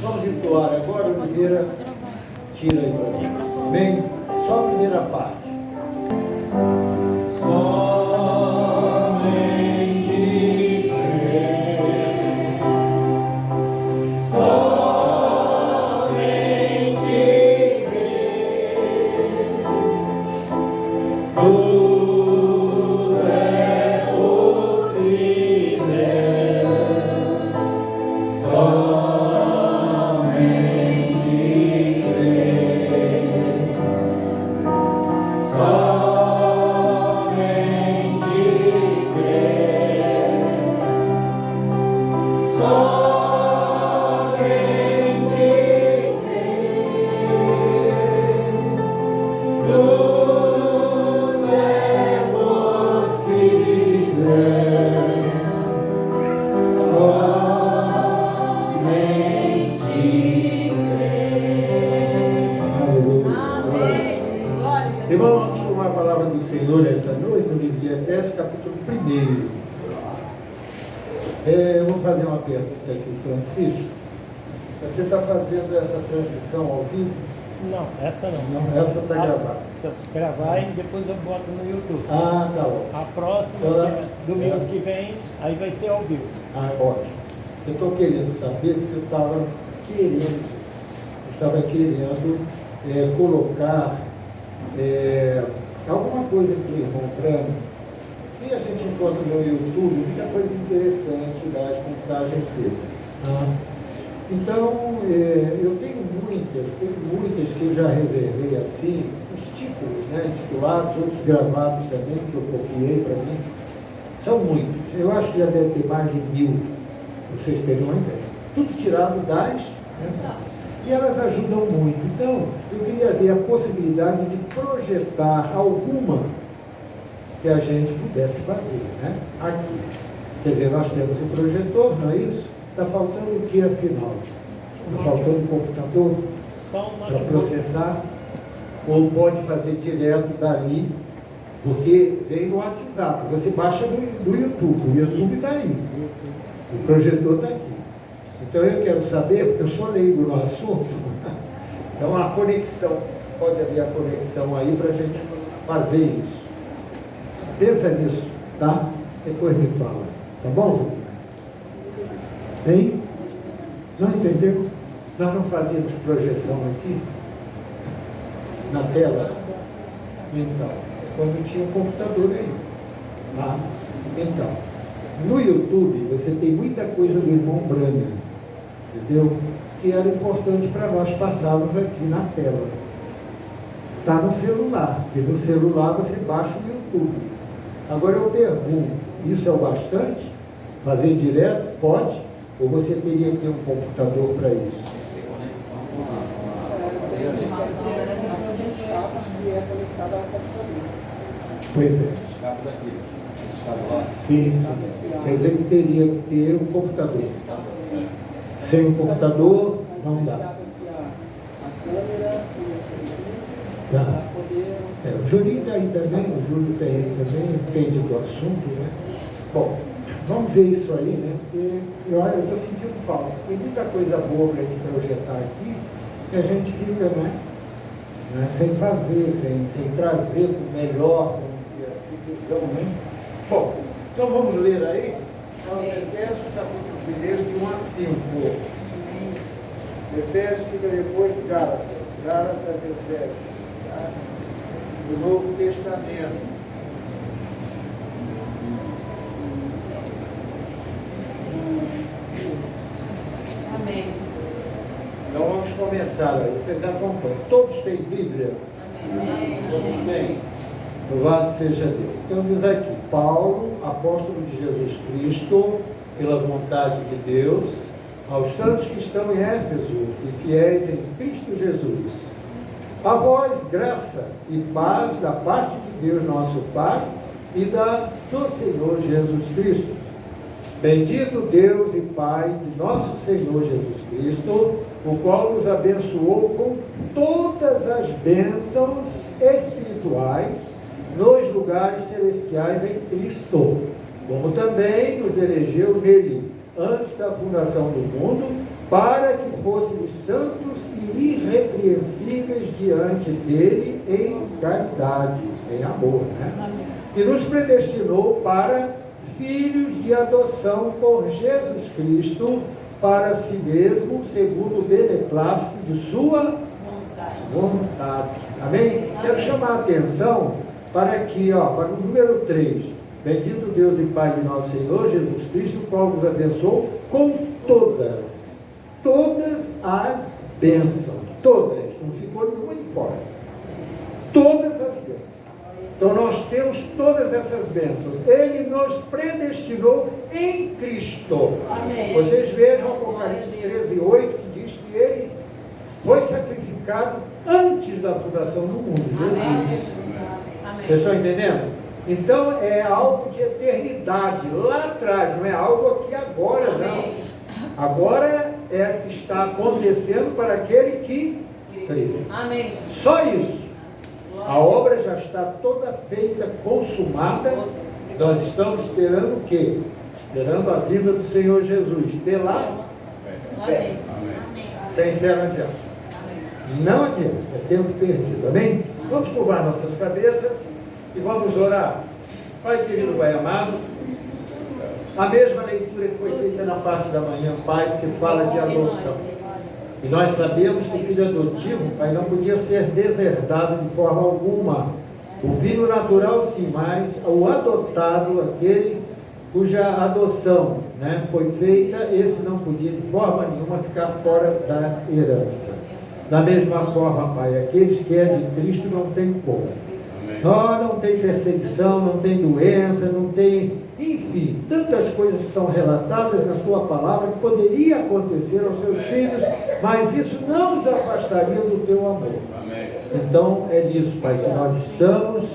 Vamos entoar agora a primeira tira aí para mim. Amém? Só a primeira parte. Eu vou fazer uma pergunta aqui, Francisco. Você está fazendo essa transmissão ao vivo? Não, essa não. Não, essa está gravada. Gravar e depois eu boto no YouTube. Ah, tá ótimo. A próxima, domingo que vem, aí vai ser ao vivo. Ah, ótimo. Eu estou querendo saber, porque eu estava querendo colocar alguma coisa para o irmão Brano. E a gente encontra no YouTube muita coisa interessante das mensagens dele. Então, eu tenho muitas que eu já reservei assim, os títulos, né, intitulados, outros gravados também, que eu copiei para mim. São muitos. Eu acho que já deve ter mais de 1000, vocês terem uma ideia. Tudo tirado das mensagens. E elas ajudam muito. Então, eu queria ver a possibilidade de projetar alguma que a gente pudesse fazer, né? Aqui. Quer dizer, nós temos o projetor, não é isso? Está faltando o que afinal? Está faltando um computador para processar? Ou pode fazer direto dali, porque vem no WhatsApp. Você baixa do YouTube, o YouTube está aí. O projetor está aqui. Então eu quero saber, porque eu sou leigo no assunto, então a conexão, pode haver a conexão aí para a gente fazer isso. Pensa nisso, tá? Depois me fala. Tá bom, Júlio? Hein? Não entendeu? Nós não fazíamos projeção aqui? Na tela? Então, quando tinha um computador aí. Tá? Então, no YouTube você tem muita coisa do irmão Branham, entendeu? Que era importante para nós passarmos aqui na tela. Está no celular, e no celular você baixa o YouTube. Agora eu pergunto, isso é o bastante? Fazer direto? Pode? Ou você teria que ter um computador para isso? Tem conexão com a cadeira ali. Pois é. Escapa daqui. Escapa lá. Sim. Quer dizer que teria que ter um computador. Sem um computador, não dá. Tá. O Julinho está aí também, o Júlio está aí também, entende do assunto, né? Bom, vamos ver isso aí, né? Porque eu estou sentindo falta. Tem muita coisa boa para a gente projetar aqui, que a gente fica, né? Sem fazer, sem trazer o melhor, vamos dizer assim, visão, né? Bom, então vamos ler aí, aos Efésios, capítulo 1, de 1 a 5. Efésios fica depois de Gálatas, Efésios. Do Novo Testamento. Amém, Jesus. Então vamos começar aí, vocês acompanham. Todos têm Bíblia? Amém. Todos têm. Louvado seja Deus. Então diz aqui, Paulo, apóstolo de Jesus Cristo, pela vontade de Deus, aos santos que estão em Éfeso e fiéis em Cristo Jesus. A vós, graça e paz da parte de Deus nosso Pai e do Senhor Jesus Cristo. Bendito Deus e Pai de nosso Senhor Jesus Cristo, o qual nos abençoou com todas as bênçãos espirituais nos lugares celestiais em Cristo, como também nos elegeu nele antes da fundação do mundo, para que fôssemos santos e irrepreensíveis diante dele em caridade, em amor, né? E nos predestinou para filhos de adoção por Jesus Cristo, para si mesmo, segundo o beneplácito de sua vontade. Amém? Quero chamar a atenção para aqui, para o número 3. Bendito Deus e Pai de nosso Senhor Jesus Cristo, o qual nos abençoou com todas as bênçãos. Todas, não ficou nenhuma de fora. Todas as bênçãos. Então nós temos todas essas bênçãos. Ele nos predestinou em Cristo. Amém. Vocês vejam Apocalipse 13:8, que diz que ele foi sacrificado antes da fundação do mundo. Jesus. Vocês estão entendendo? Então é algo de eternidade, lá atrás, não é algo aqui agora, não. Agora é que está acontecendo para aquele que crê. Amém. Só isso. A obra já está toda feita, consumada. Nós estamos esperando o quê? Esperando a vinda do Senhor Jesus. De lá, Amém. sem fé não adianta. Não adianta, é tempo perdido. Amém? Vamos curvar nossas cabeças e vamos orar. Pai querido, Pai amado, a mesma leitura que foi feita na parte da manhã, Pai, que fala de adoção. E nós sabemos que o filho adotivo, Pai, não podia ser deserdado de forma alguma. O filho natural sim, mas o adotado, aquele cuja adoção, né, foi feita, esse não podia de forma nenhuma ficar fora da herança. Da mesma forma, Pai, aqueles que é de Cristo não tem como. Não tem perseguição, não tem doença, não tem, enfim, tantas coisas que são relatadas na sua palavra que poderia acontecer aos seus filhos, mas isso não os afastaria do teu amor. Então é nisso, Pai, que nós estamos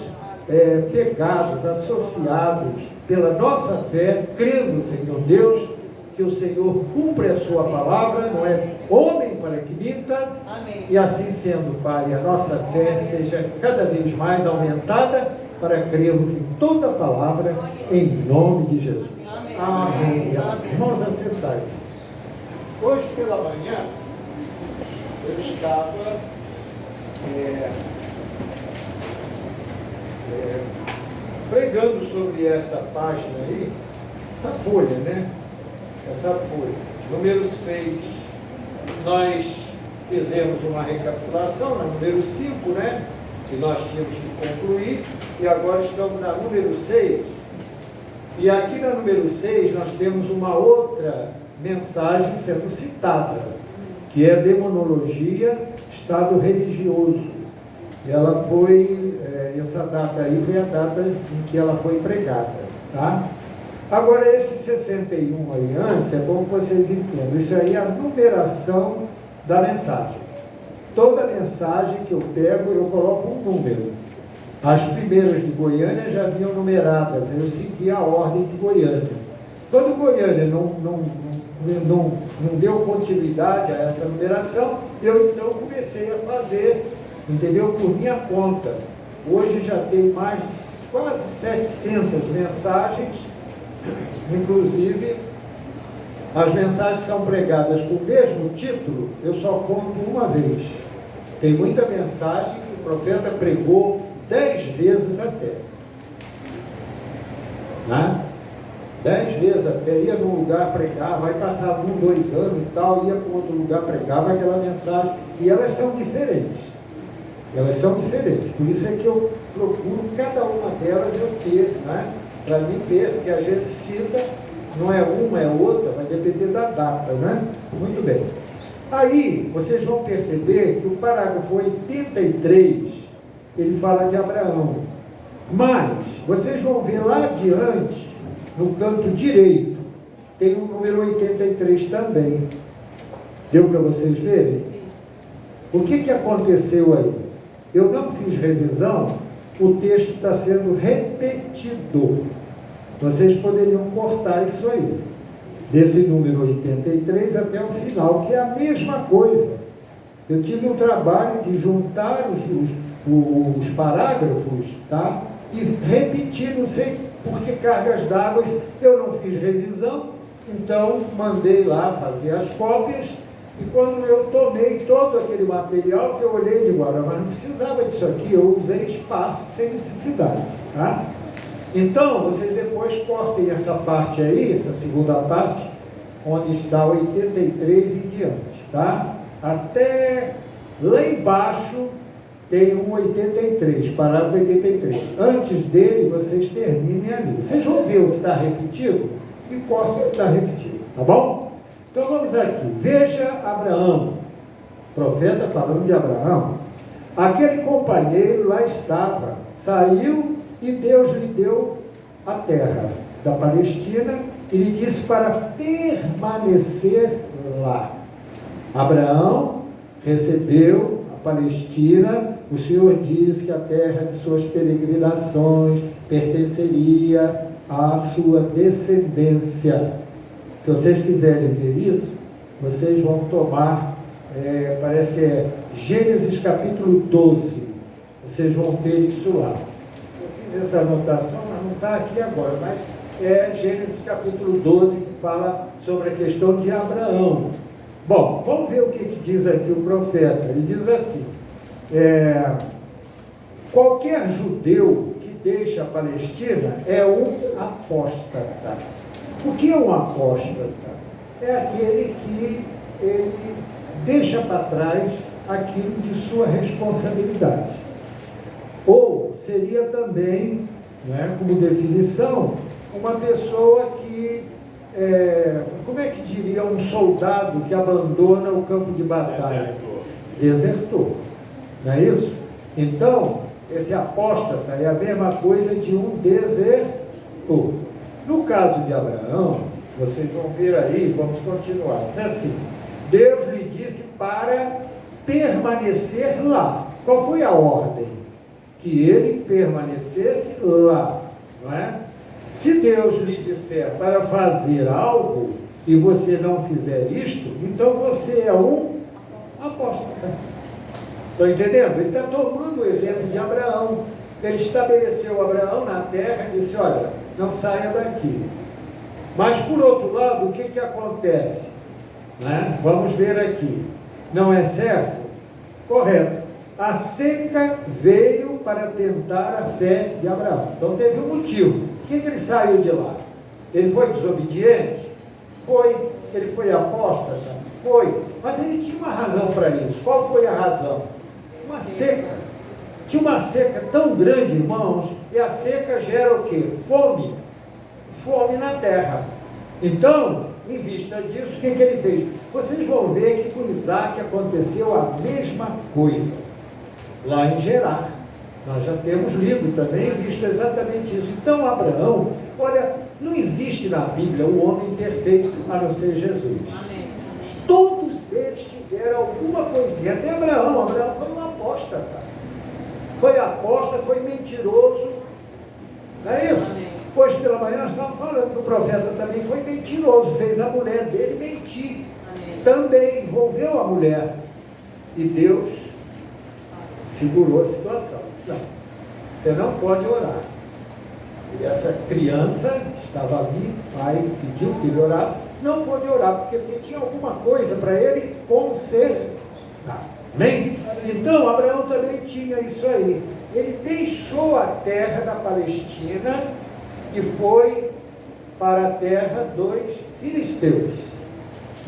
pegados, associados pela nossa fé, crendo, Senhor Deus, que o Senhor cumpre a sua palavra, não é homem para que minta. Amém. E assim sendo, Pai, a nossa fé seja cada vez mais aumentada para crermos em toda a palavra, em nome de Jesus. Amém. Irmãos, assentai. Hoje pela manhã, eu estava pregando sobre esta página aí, essa folha, né? Essa folha, número 6, nós fizemos uma recapitulação na número 5, né? Que nós tínhamos que concluir, e agora estamos na número 6. E aqui na número 6 nós temos uma outra mensagem sendo citada, que é a demonologia, estado religioso. Ela foi, essa data aí foi a data em que ela foi pregada, tá? Agora, esse 61 aí antes, é bom que vocês entendam, isso aí é a numeração da mensagem. Toda mensagem que eu pego, eu coloco um número. As primeiras de Goiânia já vinham numeradas, eu segui a ordem de Goiânia. Quando Goiânia não deu continuidade a essa numeração, eu então comecei a fazer, entendeu? Por minha conta. Hoje já tem mais de quase 700 mensagens. Inclusive, as mensagens que são pregadas com o mesmo título, eu só conto uma vez. Tem muita mensagem que o profeta pregou 10 vezes até. Né? 10 vezes até, ia num lugar pregar, vai passar 1, 2 anos e tal, ia para outro lugar pregar, vai aquela mensagem, e elas são diferentes. Elas são diferentes, por isso é que eu procuro cada uma delas eu ter, né? Para mim ver, porque às vezes cita, não é uma, é outra, vai depender da data, né? Muito bem. Aí, vocês vão perceber que o parágrafo 83, ele fala de Abraão. Mas, vocês vão ver lá adiante, no canto direito, tem o número 83 também. Deu para vocês verem? O que aconteceu aí? Eu não fiz revisão, o texto está sendo repetido. Vocês poderiam cortar isso aí, desse número 83 até o final, que é a mesma coisa. Eu tive um trabalho de juntar os parágrafos, tá? E repetir, não sei por que cargas d'água, eu não fiz revisão, então mandei lá fazer as cópias E quando eu tomei todo aquele material, que eu olhei e digo, olha, mas não precisava disso aqui, eu usei espaço sem necessidade, tá? Então, vocês depois cortem essa parte aí, essa segunda parte, onde está 83 em diante, tá? Até lá embaixo tem um 83, parágrafo 83. Antes dele, vocês terminem ali. Vocês vão ver o que está repetido e cortem o que está repetido, tá bom? Então vamos aqui. Veja Abraão, profeta falando de Abraão. Aquele companheiro lá estava, saiu e Deus lhe deu a terra da Palestina e lhe disse para permanecer lá. Abraão recebeu a Palestina, o Senhor diz que a terra de suas peregrinações pertenceria à sua descendência. Se vocês quiserem ver isso, vocês vão tomar, parece que é Gênesis capítulo 12, vocês vão ter isso lá. Eu fiz essa anotação, mas não está aqui agora, mas é Gênesis capítulo 12 que fala sobre a questão de Abraão. Bom, vamos ver o que diz aqui o profeta. Ele diz assim, qualquer judeu que deixa a Palestina é um apóstata. O que é um apóstata? É aquele que ele deixa para trás aquilo de sua responsabilidade. Ou seria também, como definição, uma pessoa que, como é que diria um soldado que abandona o campo de batalha? Desertor. Não é isso? Então, esse apóstata é a mesma coisa de um desertor. No caso de Abraão, vocês vão ver aí, vamos continuar. Diz assim, Deus lhe disse para permanecer lá. Qual foi a ordem? Que ele permanecesse lá, não é? Se Deus lhe disser para fazer algo e você não fizer isto, então você é um apóstata. Estão entendendo? Ele está tomando o exemplo de Abraão. Ele estabeleceu Abraão na terra e disse, olha, não saia daqui. Mas, por outro lado, o que acontece? Vamos ver aqui. Não é certo? Correto. A seca veio para tentar a fé de Abraão. Então teve um motivo. Por que ele saiu de lá? Ele foi desobediente? Foi. Ele foi apóstata? Foi. Mas ele tinha uma razão para isso. Qual foi a razão? Uma seca. Tinha uma seca tão grande, irmãos, e a seca gera o quê? Fome. Fome na terra. Então, em vista disso, o que ele fez? Vocês vão ver que com Isaac aconteceu a mesma coisa. Lá em Gerar. Nós já temos livro também, visto exatamente isso. Então, Abraão, olha, não existe na Bíblia o homem perfeito, a não ser Jesus. Amém. Todos eles tiveram alguma coisinha. Até Abraão foi um apóstata. Foi apóstata, foi mentiroso. Não é isso? Amém. Hoje pela manhã nós estávamos falando que o profeta também foi mentiroso, fez a mulher dele mentir. Amém. Também envolveu a mulher. E Deus segurou a situação. Disse, não, você não pode orar. E essa criança que estava ali, o pai pediu que ele orasse, não pôde orar, porque tinha alguma coisa para ele consertar. Amém? Então, Abraão também tinha isso aí. Ele deixou a terra da Palestina e foi para a terra dos filisteus.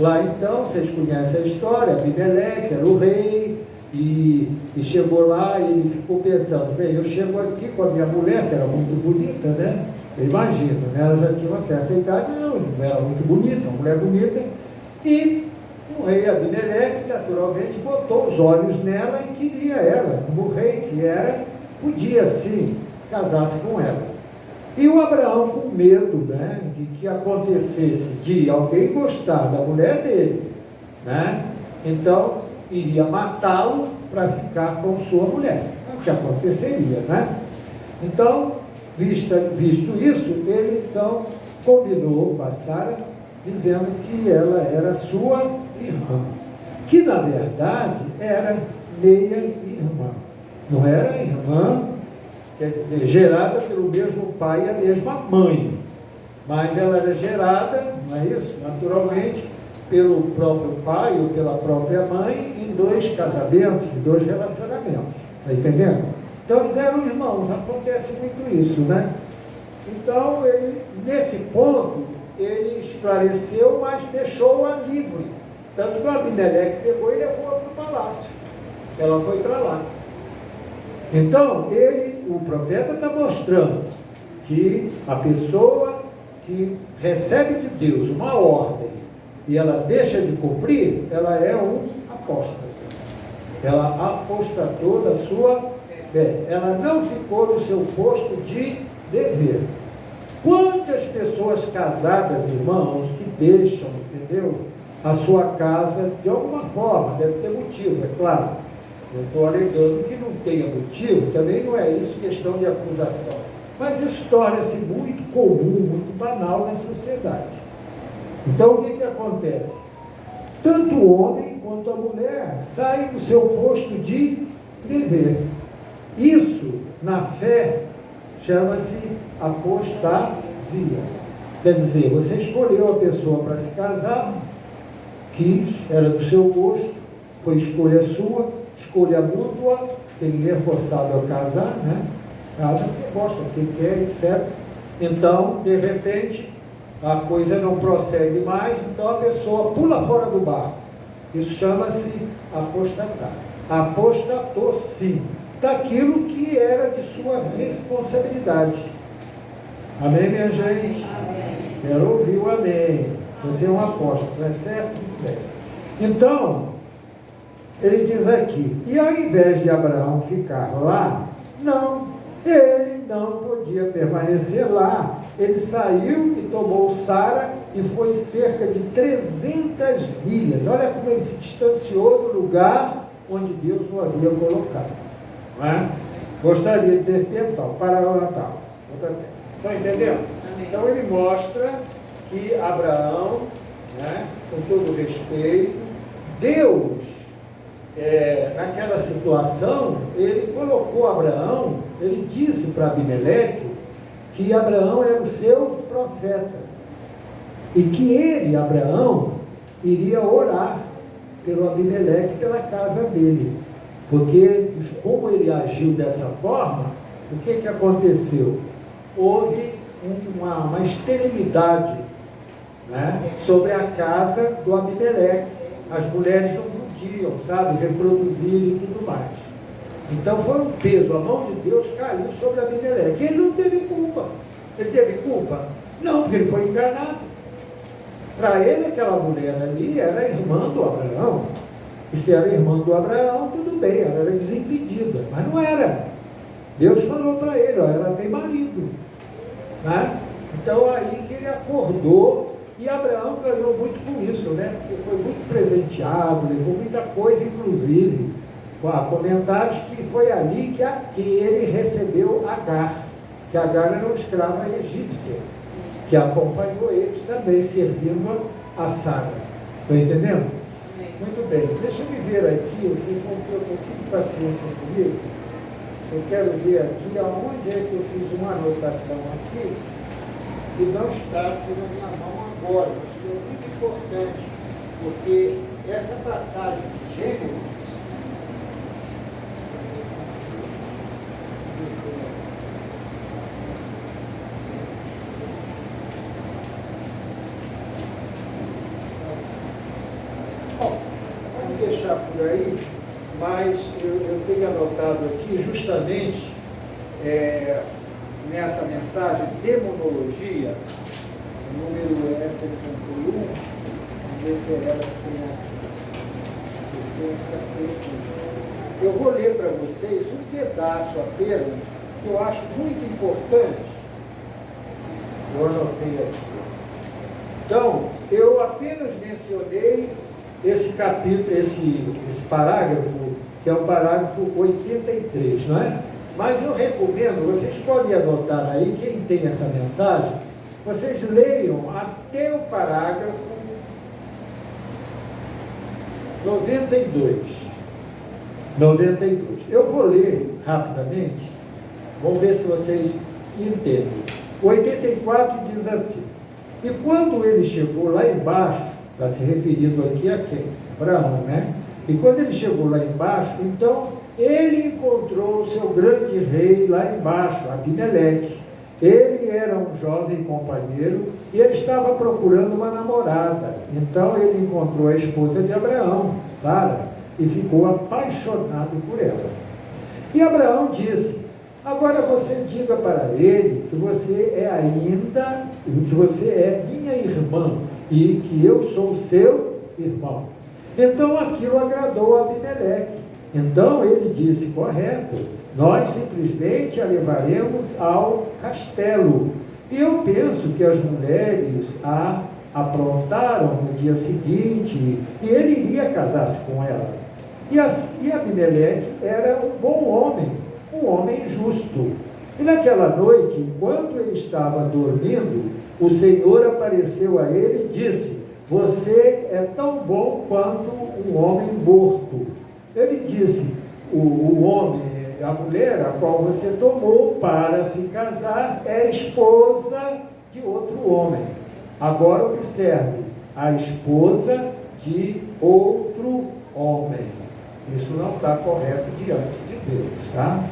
Lá então, vocês conhecem a história, Abimeleque era o rei, e chegou lá e ele ficou pensando, bem, eu chego aqui com a minha mulher, que era muito bonita, né? Eu imagino, né? Ela já tinha uma certa idade, não era muito bonita, uma mulher bonita, e o rei Abimeleque, naturalmente, botou os olhos nela e queria ela, como o rei que era, podia sim casar-se com ela. E o Abraão, com medo, né, de que acontecesse de alguém gostar da mulher dele, né, então iria matá-lo para ficar com sua mulher, o que aconteceria, né? Então, visto isso, ele então combinou com a Sara, dizendo que ela era sua irmã, que na verdade era meia-irmã, não era irmã, quer dizer, gerada pelo mesmo pai e a mesma mãe, mas ela era gerada, não é isso? Naturalmente, pelo próprio pai ou pela própria mãe em 2 casamentos, em 2 relacionamentos. Está entendendo? Então eles eram irmãos, acontece muito isso, né? Então, ele, nesse ponto, ele esclareceu, mas deixou-a livre. Tanto que o Abimeleque pegou e levou para o palácio. Ela foi para lá. Então, o profeta está mostrando que a pessoa que recebe de Deus uma ordem e ela deixa de cumprir, ela é um apóstata. Ela apostatou da sua fé. Ela não ficou no seu posto de dever. Quantas pessoas casadas, irmãos, que deixam, entendeu, a sua casa de alguma forma, deve ter motivo, é claro. Não estou alegando que não tenha motivo, também não é isso questão de acusação. Mas isso torna-se muito comum, muito banal na sociedade. Então, o que acontece? Tanto o homem quanto a mulher saem do seu posto de dever. Isso, na fé, chama-se apostasia. Quer dizer, você escolheu a pessoa para se casar, quis, era do seu gosto, foi escolha sua, escolha mútua, tem ninguém é forçado a casar, né? Casa porque gosta, porque quer, etc. Então, de repente, a coisa não prossegue mais, então a pessoa pula fora do barco. Isso chama-se apostatar. Apostatou-se daquilo que era de sua responsabilidade. Amém, minha gente? Quero ouvir o amém. Você é um apóstolo, não é certo? Então, ele diz aqui, e ao invés de Abraão ficar lá, não, ele não podia permanecer lá. Ele saiu e tomou Sara e foi cerca de 300 milhas. Olha como ele se distanciou do lugar onde Deus o havia colocado. Não é? Gostaria de ter tempo tal, para o Natal. Estão entendendo? Então ele mostra que Abraão, né, com todo respeito, Deus, naquela situação, ele colocou Abraão, ele disse para Abimeleque que Abraão era o seu profeta e que ele, Abraão, iria orar pelo Abimeleque, pela casa dele, porque como ele agiu dessa forma, o que aconteceu? Houve uma esterilidade, né, sobre a casa do Abimeleque. As mulheres não podiam, sabe, reproduzir e tudo mais. Então foi um peso, a mão de Deus caiu sobre Abimeleque. Ele não teve culpa. Ele teve culpa? Não, porque ele foi enganado. Para ele, aquela mulher ali era irmã do Abraão. E se era irmã do Abraão, tudo bem, ela era desimpedida. Mas não era. Deus falou para ele, ó, ela tem marido. Né? Então aí que ele acordou, e Abraão ganhou muito com isso, né? Porque foi muito presenteado, levou muita coisa, inclusive. Há comentários que foi ali que ele recebeu Agar, que Agar era uma escrava egípcia, que acompanhou eles também, servindo a Sara. Estão entendendo? Muito bem, deixa eu me ver aqui, vocês vão ter um pouquinho de paciência comigo. Eu quero ver aqui aonde é que eu fiz uma anotação aqui, que não está aqui na minha mão agora, mas que é muito importante, porque essa passagem de Gênesis, vamos deixar por aí, mas eu tenho anotado aqui justamente nessa mensagem, demonologia, o número é 61, vamos ver se ela tem aqui, 61. Eu vou ler para vocês um pedaço apenas, que eu acho muito importante. Eu anotei aqui. Então, eu apenas mencionei esse capítulo, esse parágrafo, que é o parágrafo 83, não é? Mas eu recomendo, vocês podem anotar aí, quem tem essa mensagem, vocês leiam até o parágrafo 92. Eu vou ler rapidamente, vamos ver se vocês entendem. O 84 diz assim: e quando ele chegou lá embaixo, Está se referindo aqui a quem? Abraão, né? E quando ele chegou lá embaixo, então ele encontrou o seu grande rei lá embaixo, Abimeleque. Ele era um jovem companheiro e ele estava procurando uma namorada. Então ele encontrou a esposa de Abraão, Sara, e ficou apaixonado por ela. E Abraão disse: agora você diga para ele que você é minha irmã e que eu sou seu irmão. Então aquilo agradou a Abimeleque. Então ele disse: correto, nós simplesmente a levaremos ao castelo. E eu penso que as mulheres a aprontaram no dia seguinte e ele iria casar-se com ela. E Abimeleque era um bom homem, um homem justo. E naquela noite, enquanto ele estava dormindo, o Senhor apareceu a ele e disse: você é tão bom quanto um homem morto. Ele disse: o homem, a mulher a qual você tomou para se casar é esposa de outro homem. Agora observe, a esposa de outro homem. Isso não está correto diante de Deus, tá?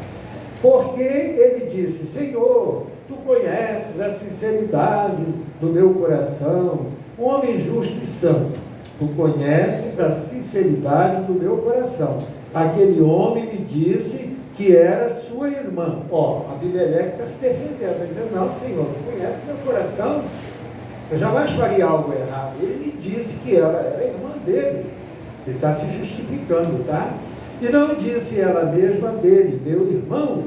Porque ele disse: Senhor, tu conheces a sinceridade do meu coração, um homem justo e santo. Tu conheces a sinceridade do meu coração. Aquele homem me disse que era sua irmã. Ó, Abimeleque está se defendendo, está dizendo: não, Senhor, tu conheces meu coração, eu jamais faria algo errado. Ele me disse que ela era irmã dele. Ele está se justificando, tá? E não disse ela mesma dele, meu irmão.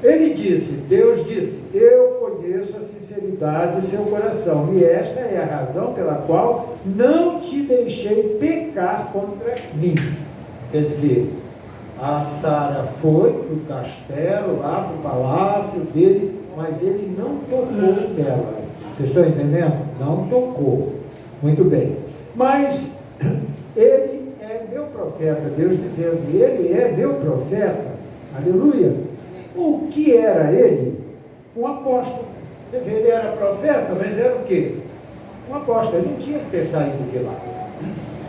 Ele disse, Deus disse: eu conheço a sinceridade do seu coração, e esta é a razão pela qual não te deixei pecar contra mim. Quer dizer, a Sara foi para o castelo, lá para o palácio dele, mas ele não tocou nela. Vocês estão entendendo? Não tocou. Muito bem. Mas ele é meu profeta, Deus dizendo: ele é meu profeta. Aleluia. O que era ele? Um apóstolo. Quer dizer, ele era profeta, mas era o quê? Um apóstolo. Ele não tinha que ter saído de lá.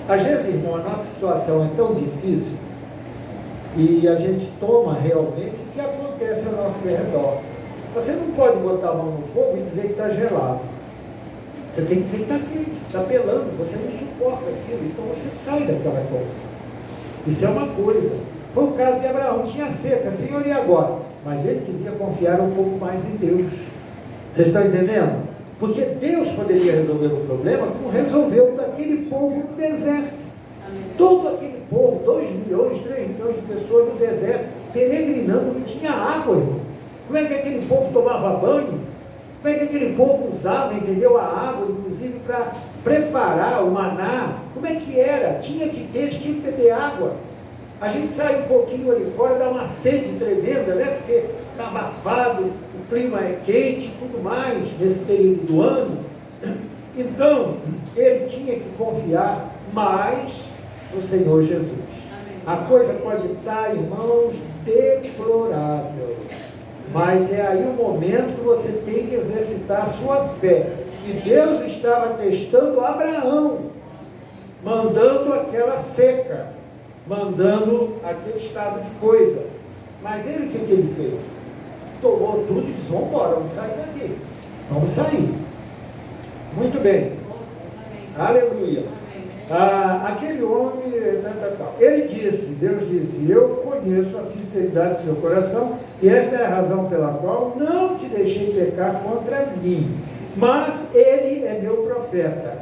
Às vezes, irmão, a nossa situação é tão difícil e a gente toma realmente o que acontece ao nosso redor. Você não pode botar a mão no fogo e dizer que está gelado. Você tem que dizer que está quente, está pelando, você não suporta aquilo, então você sai daquela condição. Isso é uma coisa. Foi o caso de Abraão, tinha seca, Senhor, e agora? Mas ele devia confiar um pouco mais em Deus. Vocês estão entendendo? Porque Deus poderia resolver o problema como resolveu daquele povo no deserto. Todo aquele povo, 2 milhões, 3 milhões de pessoas no deserto, peregrinando, não tinha água, irmão. Como é que aquele povo tomava banho? Como é que aquele povo usava, entendeu, a água, inclusive para preparar o maná? Como é que era? Tinha que ter, tinha que beber água. A gente sai um pouquinho ali fora, dá uma sede tremenda, né? Porque está abafado, o clima é quente e tudo mais nesse período do ano. Então, ele tinha que confiar mais no Senhor Jesus. A coisa pode estar, irmãos, deplorável. Mas é aí o momento que você tem que exercitar a sua fé. E Deus estava testando Abraão, mandando aquela seca, mandando aquele estado de coisa. Mas ele, o que ele fez? Tomou tudo e disse: vamos embora, vamos sair daqui. Vamos sair. Muito bem. Aleluia. Aquele homem, ele disse, Deus disse: eu conheço a sinceridade do seu coração, e esta é a razão pela qual não te deixei pecar contra mim. Mas ele é meu profeta.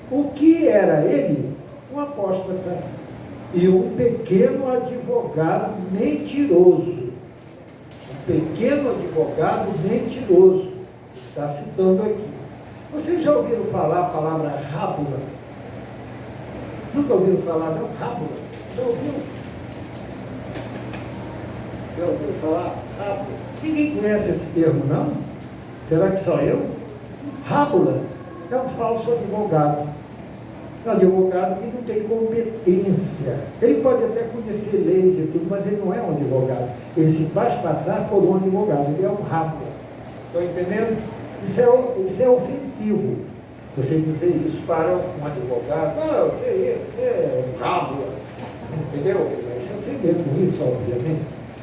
O que era ele? Um apóstata e um pequeno advogado mentiroso. Um pequeno advogado mentiroso. Está citando aqui. Vocês já ouviram falar a palavra rábula? Nunca ouviram falar, não? Rábula? Já ouviu? Já ouviu falar? Rábula? Ninguém conhece esse termo, não? Será que só eu? Rábula é um falso advogado. Um advogado que não tem competência. Ele pode até conhecer leis e tudo, mas ele não é um advogado. Ele se faz passar por um advogado. Ele é um rábula. Estão entendendo? Isso é ofensivo. Você dizer isso para um advogado, não, que isso é um rabo, entendeu? Ele vai se ofender com isso, obviamente.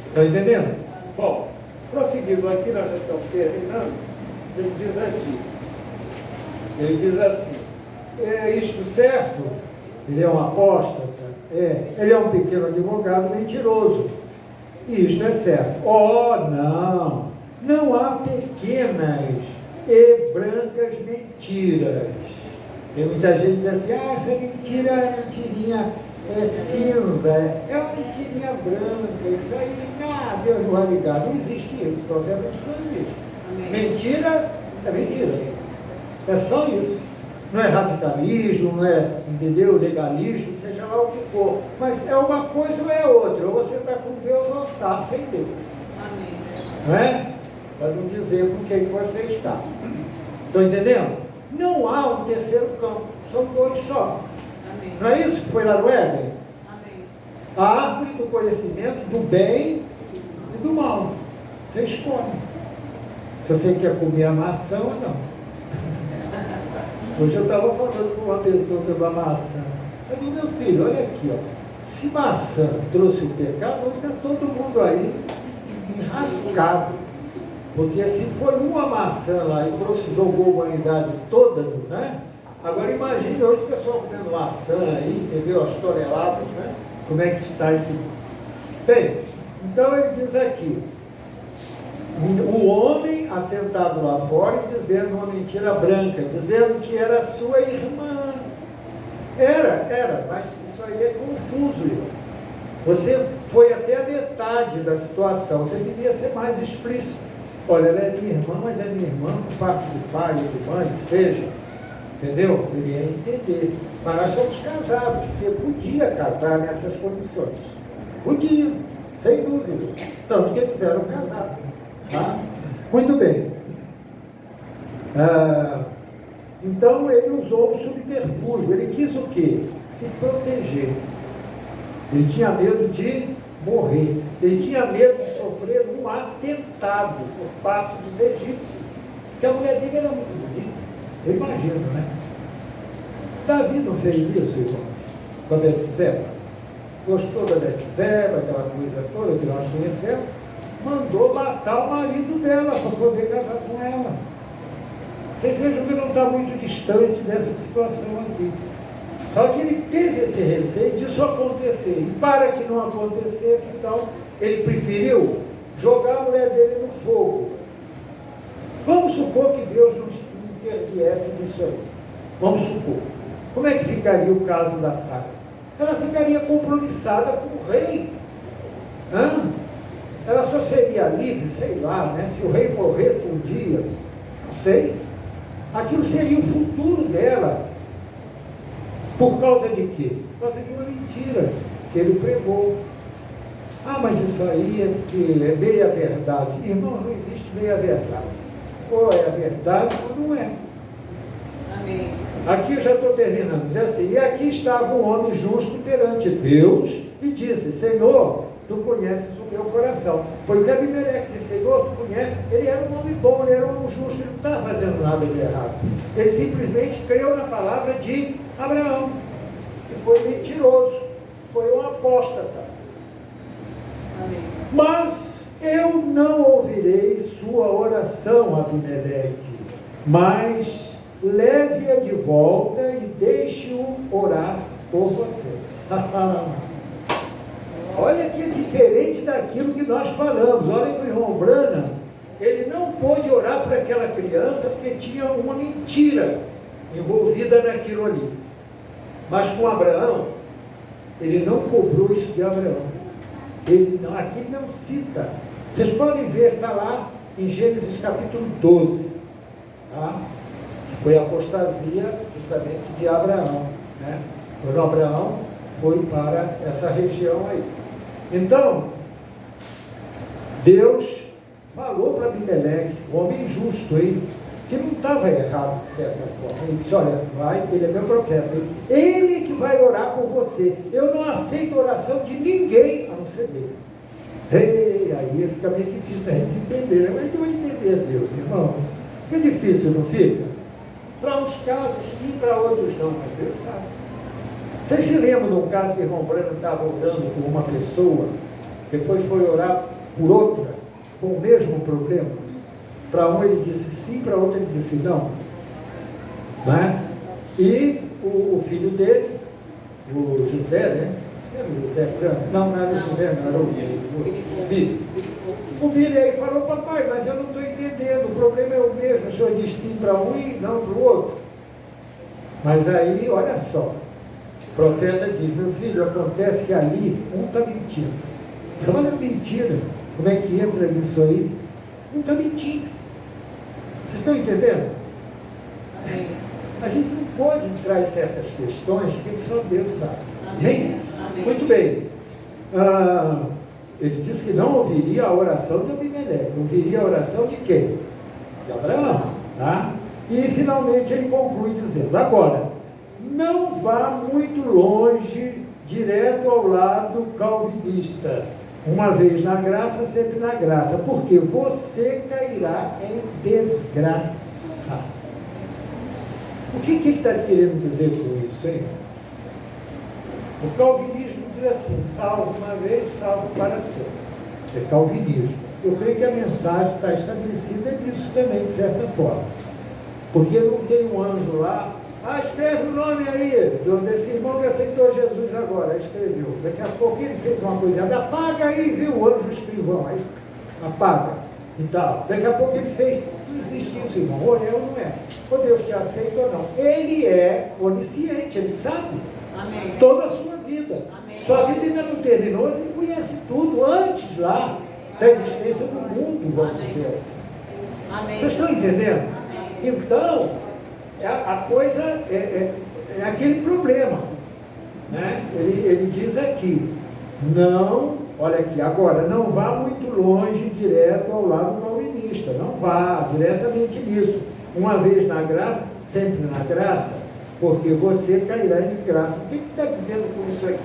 Está entendendo? Bom, prosseguindo aqui, nós já estamos terminando. Ele diz assim, é isto certo? Ele é um apóstata? Ele é um pequeno advogado mentiroso. Isto é certo. Oh, não há pequenas e brancas mentiras. Tem muita gente que diz assim, essa mentira é mentirinha cinza, é uma mentirinha branca, isso aí, Deus não vai ligar. Não existe isso, propriamente não existe. Amém. Mentira é mentira. É só isso. Não é radicalismo, não é, entendeu, legalismo, seja lá o que for. Mas é uma coisa ou é outra. Ou você está com Deus ou está sem Deus. Amém. Não é? Para não dizer com quem você está. Estão entendendo? Não há um terceiro campo. São dois só. Amém. Não é isso que foi lá no Éden? Amém. A árvore do conhecimento do bem e do mal. Você escolhe. Se você quer comer a maçã ou não. Hoje eu estava falando com uma pessoa sobre a maçã. Eu digo, meu filho, olha aqui, ó. Se maçã trouxe o pecado, hoje está todo mundo aí enrascado. Porque se foi uma maçã lá e jogou a humanidade toda, né? Agora imagine hoje o pessoal comendo maçã aí, entendeu? As toneladas, né? Como é que está esse mundo? Bem, então ele diz aqui, o homem assentado lá fora e dizendo uma mentira branca, dizendo que era sua irmã. Era, mas isso aí é confuso, irmão. Você foi até a metade da situação, você devia ser mais explícito. Olha, ela é minha irmã, mas é minha irmã por parte do pai ou de mãe, que seja. Entendeu? Ele ia entender. Mas nós somos casados, porque podia casar nessas condições. Podia, sem dúvida. Tanto que eles eram casados. Tá? Muito bem. Então ele usou um subterfúgio. Ele quis o quê? Se proteger. Ele tinha medo de morrer. Ele tinha medo de sofrer um atentado por parte dos egípcios. Porque a mulher dele era muito bonita. Eu imagino, né? Davi não fez isso, irmão, com a Betseba. Gostou da Betseba, aquela coisa toda que nós conhecemos, mandou matar o marido dela para poder casar com ela. Vocês vejam que não está muito distante dessa situação aqui. Só que ele teve esse receio disso acontecer. E para que não acontecesse, então, ele preferiu jogar a mulher dele no fogo. Vamos supor que Deus não interviesse nisso aí. Vamos supor. Como é que ficaria o caso da Sara? Ela ficaria compromissada com o rei. Ela só seria livre, sei lá, né? Se o rei morresse um dia, não sei. Aquilo seria o futuro dela. Por causa de quê? Por causa de uma mentira que ele pregou. Mas isso aí é porque é meia verdade. Irmão, não existe meia verdade. Ou é a verdade ou não é. Amém. Aqui eu já estou terminando. Diz assim, e aqui estava um homem justo perante Deus e disse, Senhor, tu conheces o meu coração. Foi o que Abimeleque disse, Senhor, tu conheces. Ele era um homem bom, ele era um homem justo, ele não estava fazendo nada de errado. Ele simplesmente creu na palavra de Abraão. E foi mentiroso, foi um apóstata. Amém. Mas eu não ouvirei sua oração, Abimeleque, mas leve-a de volta e deixe-o orar por você. Olha que é diferente daquilo que nós falamos. Olha que o irmão Branham, ele não pôde orar por aquela criança porque tinha uma mentira envolvida naquilo ali. Mas com Abraão, ele não cobrou isso de Abraão. Ele não, aqui não cita. Vocês podem ver, está lá em Gênesis capítulo 12. Tá? Foi a apostasia justamente de Abraão. Né? Quando Abraão foi para essa região aí. Então, Deus falou para Abimeleque, um homem justo, hein? Que não estava errado de certa forma. Ele disse, olha, vai, ele é meu profeta. Ele que vai orar por você. Eu não aceito oração de ninguém a não ser dele. Aí fica meio difícil a gente entender. Mas a gente vai entender Deus, irmão. Fica difícil, não fica? Para uns casos sim, para outros não, mas Deus sabe. Vocês se lembram de um caso que o irmão Breno estava orando por uma pessoa, depois foi orar por outra, com o mesmo problema? Para um ele disse sim, para outro ele disse não. Né? E o filho dele, o José, né? Era o José Brano? Não, não era o José, não era o Billy. O Billy aí falou, papai, mas eu não estou entendendo, o problema é o mesmo, o senhor diz sim para um e não para o outro. Mas aí, olha só, o profeta diz, meu filho, acontece que ali um está mentindo. Olha a mentira, como é que entra nisso aí? Um está mentindo. Vocês estão entendendo? Amém. A gente não pode entrar em certas questões que só Deus sabe. Amém. Amém. Muito bem. Ele disse que não ouviria a oração de Abimeleque, ouviria a oração de quem? De Abraão. Tá? E finalmente ele conclui dizendo, agora, não vá muito longe, direto ao lado calvinista. Uma vez na graça, sempre na graça, porque você cairá em desgraça. O que ele está querendo dizer com isso, hein? O calvinismo diz assim, salvo uma vez, salvo para sempre. É calvinismo. Eu creio que a mensagem está estabelecida nisso também, de certa forma. Porque não tem um anjo lá, escreve o nome aí, desse irmão que aceitou Jesus agora, escreveu. Daqui a pouco ele fez uma coisa errada, apaga aí, viu, o anjo escrivão, aí apaga e tal. Daqui a pouco ele fez, não existe isso, irmão, ou é ou não é. Ou Deus te aceita ou não. Ele é onisciente, ele sabe. Amém. Toda a sua vida. Amém. Sua vida ainda não terminou, ele conhece tudo antes lá da existência do mundo, vamos dizer assim. Amém. Vocês estão entendendo? Amém. Então, a coisa é aquele problema. Né? Ele diz aqui, não, olha aqui, agora, não vá muito longe, direto ao lado calvinista, não vá diretamente nisso. Uma vez na graça, sempre na graça, porque você cairá em desgraça. O que está dizendo com isso aqui?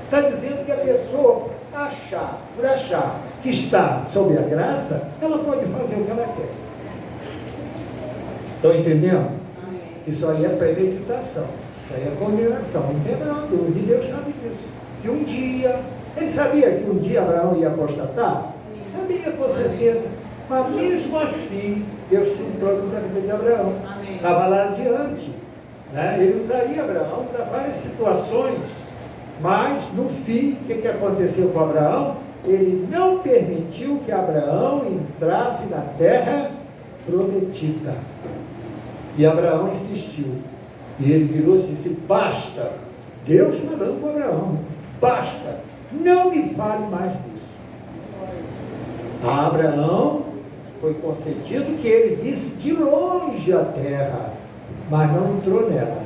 Está dizendo que a pessoa por achar que está sob a graça, ela pode fazer o que ela quer. Estão entendendo? Amém. Isso aí é premeditação, isso aí é condenação. Não tem a menor dúvida, e Deus sabe disso. Que um dia, ele sabia que um dia Abraão ia apostatar? Sim. Sabia, com certeza. Mas mesmo assim, Deus tinha um plano para a vida de Abraão. Amém. Estava lá adiante. Né? Ele usaria Abraão para várias situações. Mas, no fim, o que aconteceu com Abraão? Ele não permitiu que Abraão entrasse na terra prometida. E Abraão insistiu. E ele virou-se e disse, basta. Deus falando com Abraão, basta. Não me fale mais disso. A Abraão foi concedido que ele visse de longe a terra, mas não entrou nela.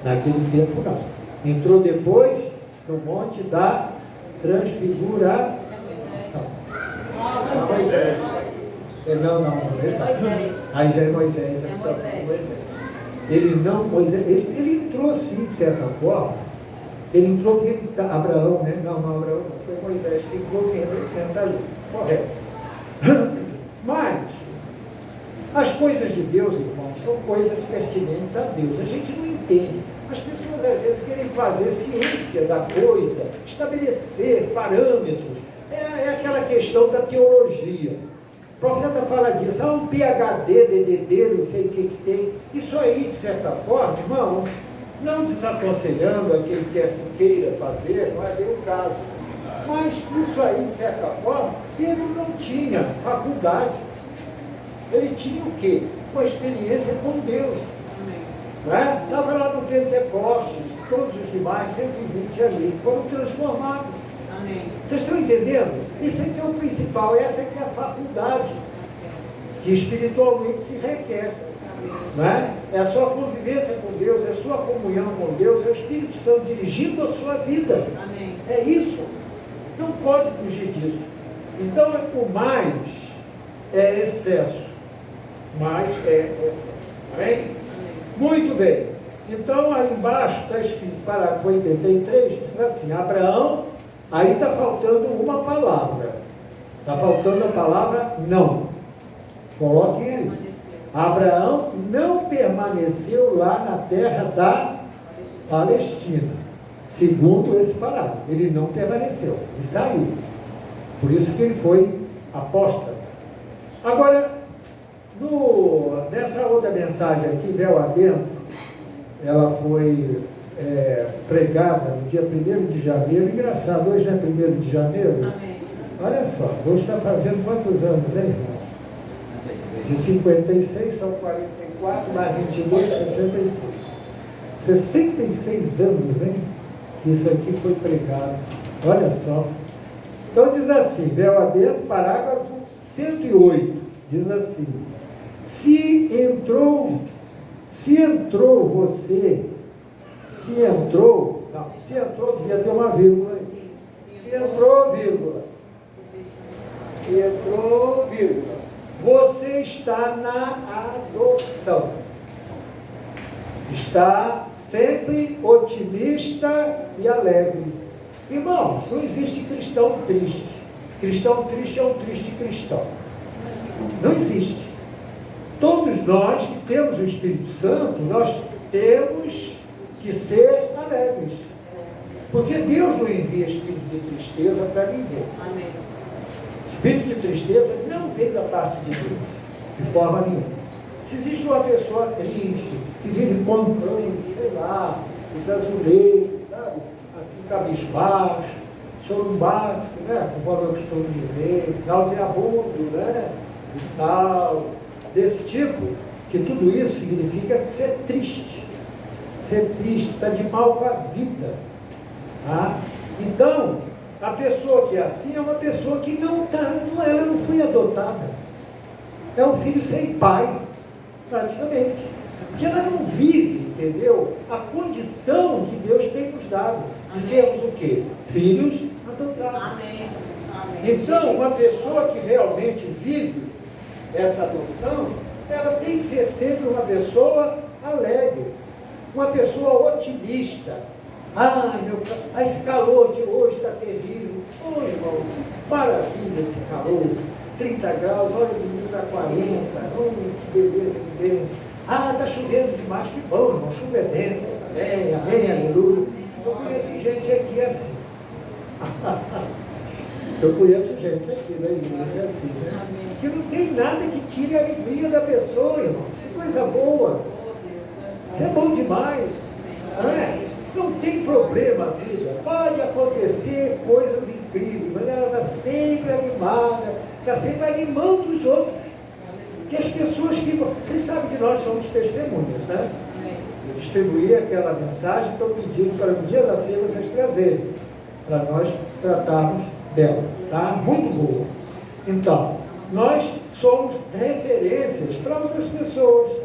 Naquele tempo não. Entrou depois no monte da transfiguração. Moisés. Não. Aí já é Moisés. É Moisés. Ele entrou sim, de certa forma. Ele entrou porque Abraão, né? Não, Abraão não. Foi Moisés que entrou quem representa ali. Correto. Mas, as coisas de Deus, irmãos, são coisas pertinentes a Deus. A gente não entende. As pessoas às vezes querem fazer ciência da coisa, estabelecer parâmetros. É aquela questão da teologia. O profeta fala disso, um PhD, DDD, não sei o que tem. Isso aí, de certa forma, irmãos, não desaconselhando aquele que queira fazer, não é bem o caso. Mas isso aí, de certa forma, Pedro não tinha faculdade. Ele tinha o quê? Uma experiência com Deus. Né? Estava lá no Pentecostes, todos os demais, 120 ali, foram transformados. Amém. Vocês estão entendendo? Isso aqui é o principal, essa aqui é a faculdade que espiritualmente se requer. Né? É a sua convivência com Deus, é a sua comunhão com Deus, é o Espírito Santo dirigindo a sua vida. Amém. É isso. Não pode fugir disso. Então, o mais é excesso. Mais é excesso. Amém? Muito bem. Então, aí embaixo está escrito, parágrafo 83, diz assim, Abraão, aí está faltando uma palavra. Está faltando a palavra não. Coloquem aí. Abraão não permaneceu lá na terra da Palestina, segundo esse parágrafo. Ele não permaneceu, ele saiu. Por isso que ele foi apóstata. Agora, nessa outra mensagem aqui, véu adentro, ela foi pregada no dia 1º de janeiro. Engraçado, hoje não é 1º de janeiro? Amém. Olha só, hoje está fazendo quantos anos, hein, irmão? De 56 são 44, mais 22, 66. 66 anos, hein? Isso aqui foi pregado. Olha só. Então diz assim, véu adentro, parágrafo 108. Diz assim: se entrou devia ter uma vírgula aí. Se entrou, vírgula, você está na adoção. Está sempre otimista e alegre. Irmãos, não existe cristão triste. Cristão triste é um triste cristão. Não existe. Todos nós que temos o Espírito Santo, nós temos que ser alegres. Porque Deus não envia espírito de tristeza para ninguém. Amém. Espírito de tristeza não vem da parte de Deus, de forma nenhuma. Se existe uma pessoa triste, que vive comprando, sei lá, os azulejos, sabe? Assim, cabisbaixo, sorumbático, né? Conforme eu costumo dizer, nauseabundo, né? E tal, desse tipo, que tudo isso significa ser triste. Ser triste, está de mal com a vida. Tá? Então, a pessoa que é assim é uma pessoa que ela não foi adotada. É um filho sem pai, praticamente. Porque ela não vive, entendeu? A condição que Deus tem nos dado. De sermos o quê? Filhos adotados. Amém. Amém. Então, uma pessoa que realmente vive essa adoção, ela tem que ser sempre uma pessoa alegre, uma pessoa otimista. Esse calor de hoje está terrível. Ô, irmão, maravilha esse calor. 30 graus, olha o domingo está 40. Que beleza, que bênção. Está chovendo demais, que bom, irmão. Chuva é bênção também, amém, aleluia. Eu conheço gente aqui assim. Eu conheço gente aqui da igreja assim, né? Que não tem nada que tire a alegria da pessoa, irmão. Que coisa boa. Isso é bom demais. Não é? Não tem problema a vida, pode acontecer coisas incríveis, mas ela está sempre animada, está sempre animando os outros. Que as pessoas ficam. Vocês sabem que nós somos testemunhas, né? Eu distribuí aquela mensagem, estou pedindo para no dia da ceia vocês trazerem, para nós tratarmos dela, tá? Muito boa. Então, nós somos referências para outras pessoas.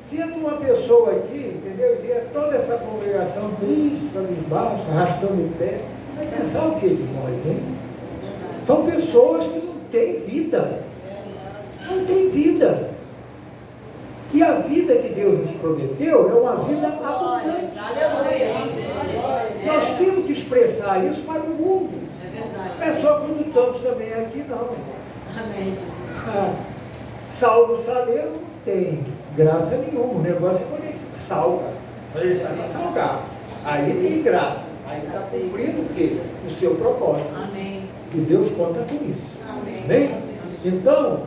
Se entra uma pessoa aqui, entendeu, e vê toda essa congregação triste, cabisbaixa, arrastando o pé, vai pensar o que de nós, hein? São pessoas que não têm vida. Não têm vida. E a vida que Deus nos prometeu é uma vida abundante. Nós temos que expressar isso para o mundo. É verdade. Não é só quando estamos também aqui, não. Amém, Jesus. Sal no saleiro não tem graça nenhuma. O negócio é quando ele salga. Quando ele sabe salgar. Aí tem graça. Aí está cumprindo o quê? O seu propósito. Amém. E Deus conta com isso. Amém. Bem? Então,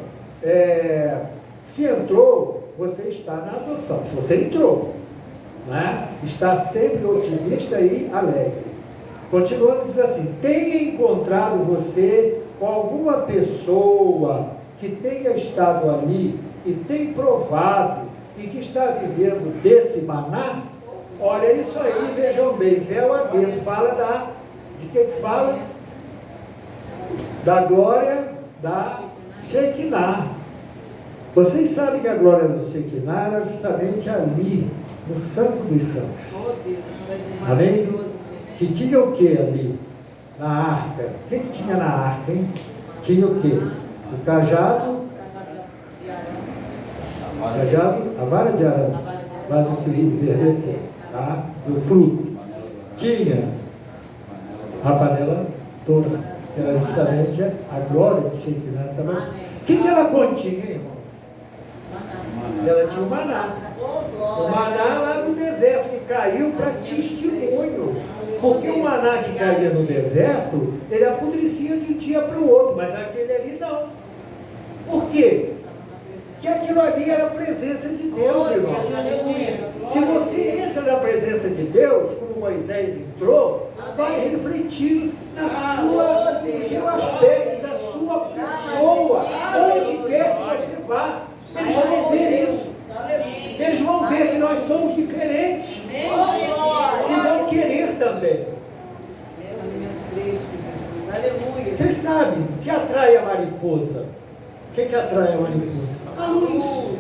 se entrou, você está na adoção. Se você entrou, né? Está sempre otimista e alegre. Continuando, diz assim: tenha encontrado você com alguma pessoa que tenha estado ali e tem provado e que está vivendo desse maná. Olha isso aí, vejam bem, véu adentro, fala de que fala? Da glória da Shekinah. Vocês sabem que a glória da Shekinah era justamente ali, no Santo dos Santos. Oh, Deus. Amém? Maravilhoso, Senhor. Que tinha o que ali? Na arca. O que tinha na arca, hein? Tinha o que? O cajado, a vara de arame, vara do que envelhecer, tá? Do fruto. Tinha a panela toda, que era justamente a glória de Shekinah também. O que ela continha, irmão? Ela tinha o maná. O maná lá no deserto, que caiu para testemunho. Porque o maná que caía no deserto, ele apodrecia de um dia para o outro, mas aquele ali não. Por quê? Porque aquilo ali era a presença de Deus, irmão. Se você entra na presença de Deus, como Moisés entrou, vai refletir no seu aspecto, na sua pessoa, onde quer que você vá. Eles vão ver isso. Eles vão ver que nós somos diferentes. E vão querer também. Vocês sabem o que atrai a mariposa? O que atrai a mariposa? A luz.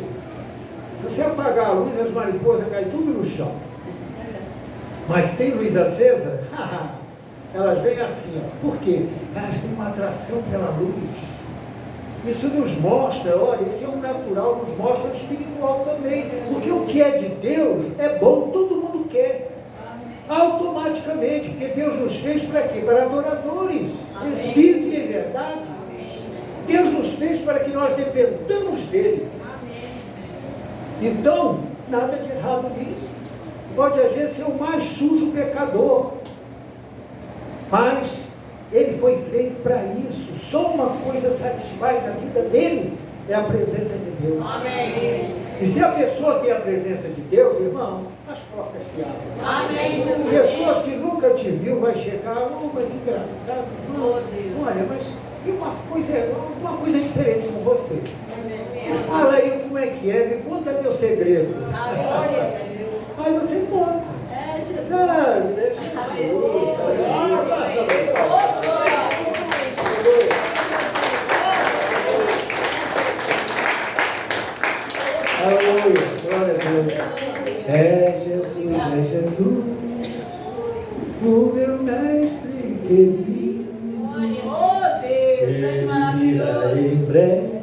Se você apagar a luz, as mariposas caem tudo no chão. Mas tem luz acesa? Elas vêm assim, ó. Por quê? Elas têm uma atração pela luz. Isso nos mostra, olha, esse é o natural, nos mostra o espiritual também. Porque o que é de Deus é bom, todo mundo quer. Automaticamente, porque Deus nos fez para quê? Para adoradores, espírito e verdade. Deus nos fez para que nós dependamos dele. Então, nada de errado nisso. Pode às vezes ser o mais sujo pecador, mas ele foi feito para isso. Só uma coisa satisfaz a vida dele, é a presença de Deus. Amém. E se a pessoa tem a presença de Deus, irmão, as portas se abrem. Amém, Jesus. Pessoas que nunca te viu vai chegar, mas engraçado, irmão. Olha, mas tem uma coisa diferente com você. Fala aí como é que é, me conta teu segredo. Aí você conta. É, Jesus. Sabe, é Jesus. Aleluia, glória a Deus. É Jesus, o meu mestre querido. Oh Deus, és maravilhoso. Em breve,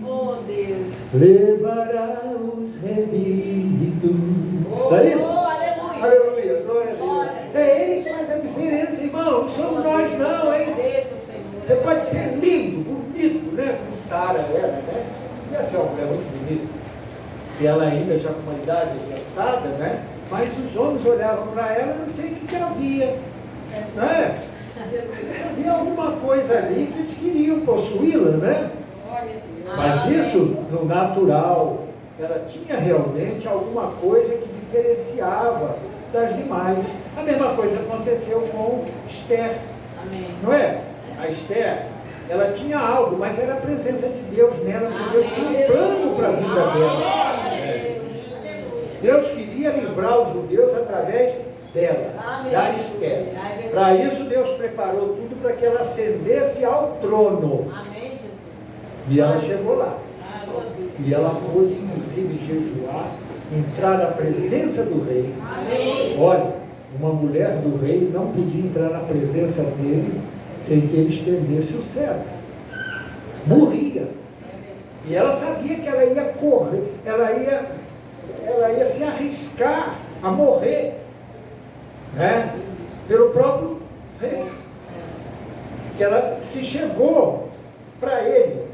oh Deus, levará os remidos. Não é isso? Aleluia. Aleluia, glória a Deus. É Ele que faz a diferença, irmão. Não somos nós, não, hein? Deixa, Senhor. Você pode ser lindo, bonito, né? Como Sara era, né? Essa é uma mulher muito bonita. E ela ainda já com uma idade adiantada, né? Mas os homens olhavam para ela e não sei o que havia. Né? Havia alguma coisa ali que eles queriam possuí-la, né? Mas isso no natural. Ela tinha realmente alguma coisa que diferenciava das demais. A mesma coisa aconteceu com Esther. Não é? A Esther, ela tinha algo, mas era a presença de Deus nela, porque Deus tinha um plano para a vida dela. Deus queria livrar os judeus através dela, da Esther. Para isso Deus preparou tudo para que ela ascendesse ao trono. Amém, Jesus. E ela chegou lá. E ela pôde, inclusive, jejuar, entrar na presença do rei. Olha, uma mulher do rei não podia entrar na presença dele sem que ele estendesse o cetro. Morria. E ela sabia que ela ia correr, ela ia se arriscar a morrer, né? Pelo próprio rei. Que ela se chegou para ele.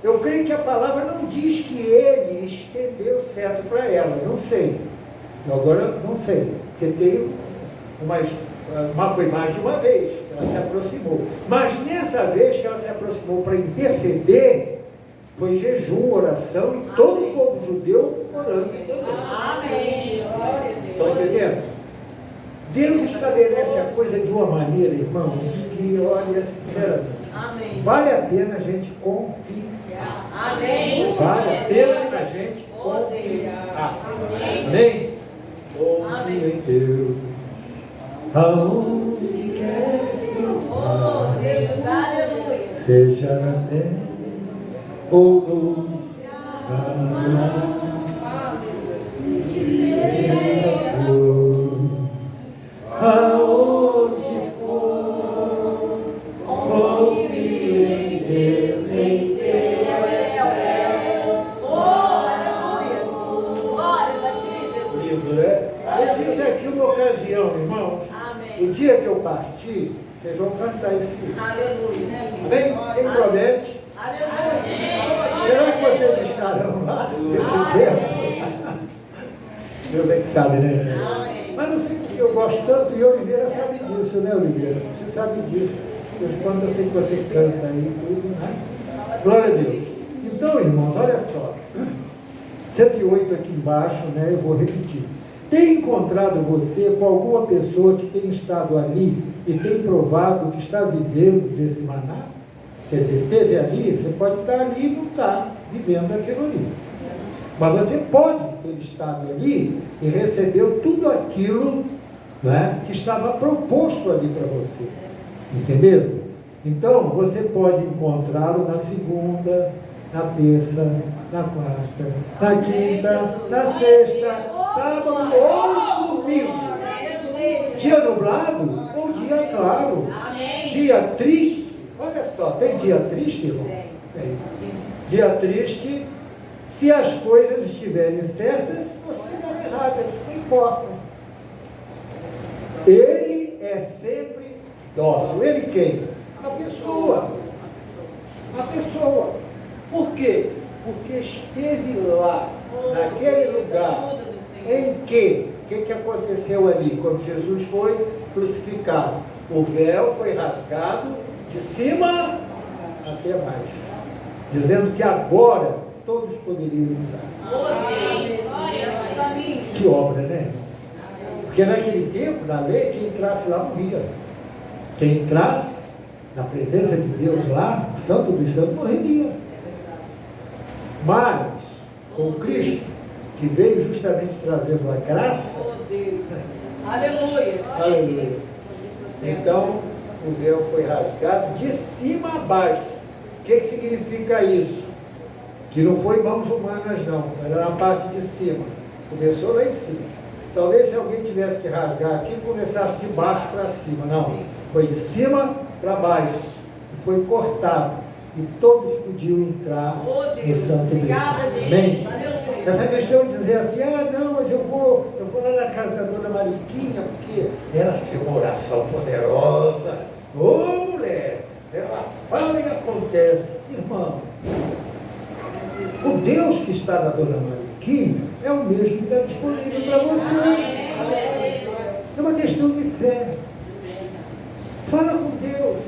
Eu creio que a palavra não diz que ele estendeu o cetro para ela, não sei. Agora não sei, porque tem foi mais de uma vez que ela se aproximou. Mas nessa vez que ela se aproximou para interceder, foi jejum, oração e todo o povo judeu orando também. Amém. Estão entendendo? Deus estabelece a coisa de uma maneira, irmão, que, olha, sinceramente, vale a pena a gente confiar. Amém. Vale a pena a gente confiar. Amém? Confio em Deus, aonde quer que eu vá, seja na terra ou no mar, aonde for, confio em Deus, em seu excelso. Glórias a ti, Jesus. Lindo, né? Eu disse aqui uma ocasião, irmãos. Amém. O dia que eu partir, vocês vão cantar esse livro. Aleluia. Amém? Quem promete? Aleluia. Será que vocês estão estarão lá nesse tempo. Deus é que sabe, né? Mas não sei porque eu gosto tanto, e Oliveira sabe disso, né, Oliveira? Você sabe disso. Quando eu sei que você canta aí e tudo, né? Glória a Deus. Então, irmãos, olha só. 108 aqui embaixo, né? Eu vou repetir. Tem encontrado você com alguma pessoa que tem estado ali e tem provado que está vivendo desse maná? Quer dizer, esteve ali, você pode estar ali e não estar vivendo aquilo ali. Mas você pode ter estado ali e recebeu tudo aquilo, né, que estava proposto ali para você. Entendeu? Então, você pode encontrá-lo na segunda, na terça, na quarta, na quinta, na sexta, sábado ou domingo. Dia nublado ou dia claro. Dia triste. Olha só, tem dia triste, irmão? Tem. Dia triste, se as coisas estiverem certas ou se estiverem erradas, não importa. Ele é sempre dócil. Ele quem? A pessoa. A pessoa. Por quê? Porque esteve lá, naquele lugar, em que? O que aconteceu ali? Quando Jesus foi crucificado, o véu foi rasgado de cima até baixo, dizendo que agora todos poderiam entrar. Que obra, né? Porque naquele tempo, na lei, quem entrasse lá morria. Quem entrasse na presença de Deus lá, o Santo dos Santos, morreria. Mas, com Cristo, que veio justamente trazendo a graça, Aleluia. aleluia. Então, o véu foi rasgado de cima a baixo. O que significa isso? Que não foi mãos humanas, não. Era na parte de cima. Começou lá em cima. Talvez se alguém tivesse que rasgar aqui, começasse de baixo para cima. Não. Foi de cima para baixo. E foi cortado. E todos podiam entrar no Santo Deus. Amém? Essa questão de dizer assim, não, mas eu vou lá na casa da dona Mariquinha, porque ela tem uma oração poderosa. Ô mulher, ela fala e acontece. Irmão, o Deus que está na dona Mariquinha é o mesmo que está disponível para você. É uma questão de fé. Fala com Deus.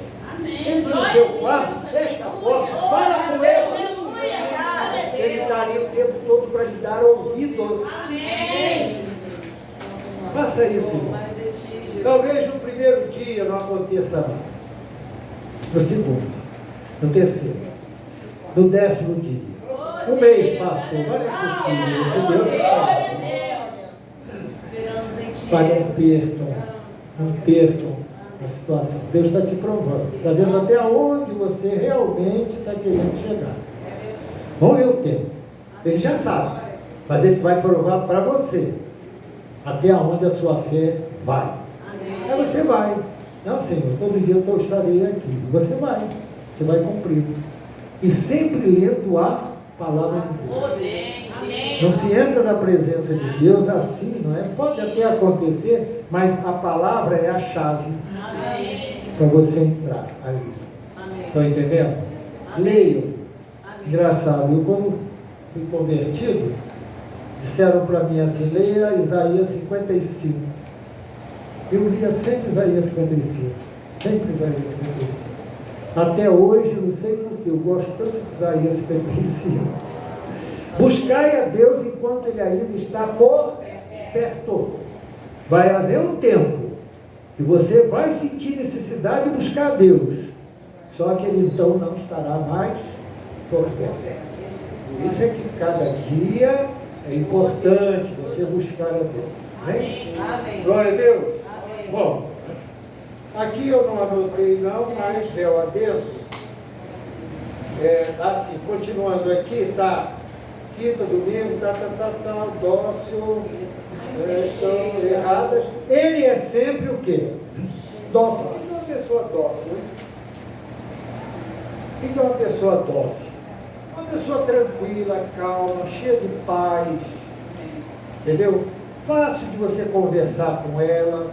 Entra no seu quarto, fecha a porta, fala com Ele. Ele está ali o tempo todo para lhe dar ouvidos. Faça isso, irmão. Talvez no primeiro dia não aconteça nada. No segundo, no terceiro, no 10º dia. Um mês passou, mas não é possível. Esse Deus Pai, não percam a situação. Deus está te provando. Está vendo até onde você realmente está querendo chegar. Vamos ver o tempo. Ele já sabe, mas ele vai provar para você até onde a sua fé vai. Aí você vai. Não, Senhor, todo dia eu estarei aqui. Você vai cumprir. E sempre lendo a palavra de Deus. Não se entra na presença de Deus assim, não é? Pode até acontecer, mas a palavra é a chave para você entrar ali. Estão entendendo? Leiam. Engraçado, eu quando fui convertido, disseram para mim assim, leia Isaías 55. Eu lia sempre Isaías 55. Sempre Isaías 55. Até hoje, não sei porquê, eu gosto tanto de Isaías 55. Buscai a Deus enquanto Ele ainda está por perto. Vai haver um tempo que você vai sentir necessidade de buscar a Deus. Só que Ele então não estará mais por perto. Por isso é que cada dia é importante você buscar a Deus. Amém? Amém. Glória a Deus. Amém. Bom, aqui eu não anotei não, mas véu a Deus. Assim, continuando aqui, tá? Quinta, domingo, dócil, estão erradas. Ele é sempre o quê? Dócil. O que é uma pessoa dócil? O que é uma pessoa dócil? Uma pessoa tranquila, calma, cheia de paz. Entendeu? Fácil de você conversar com ela.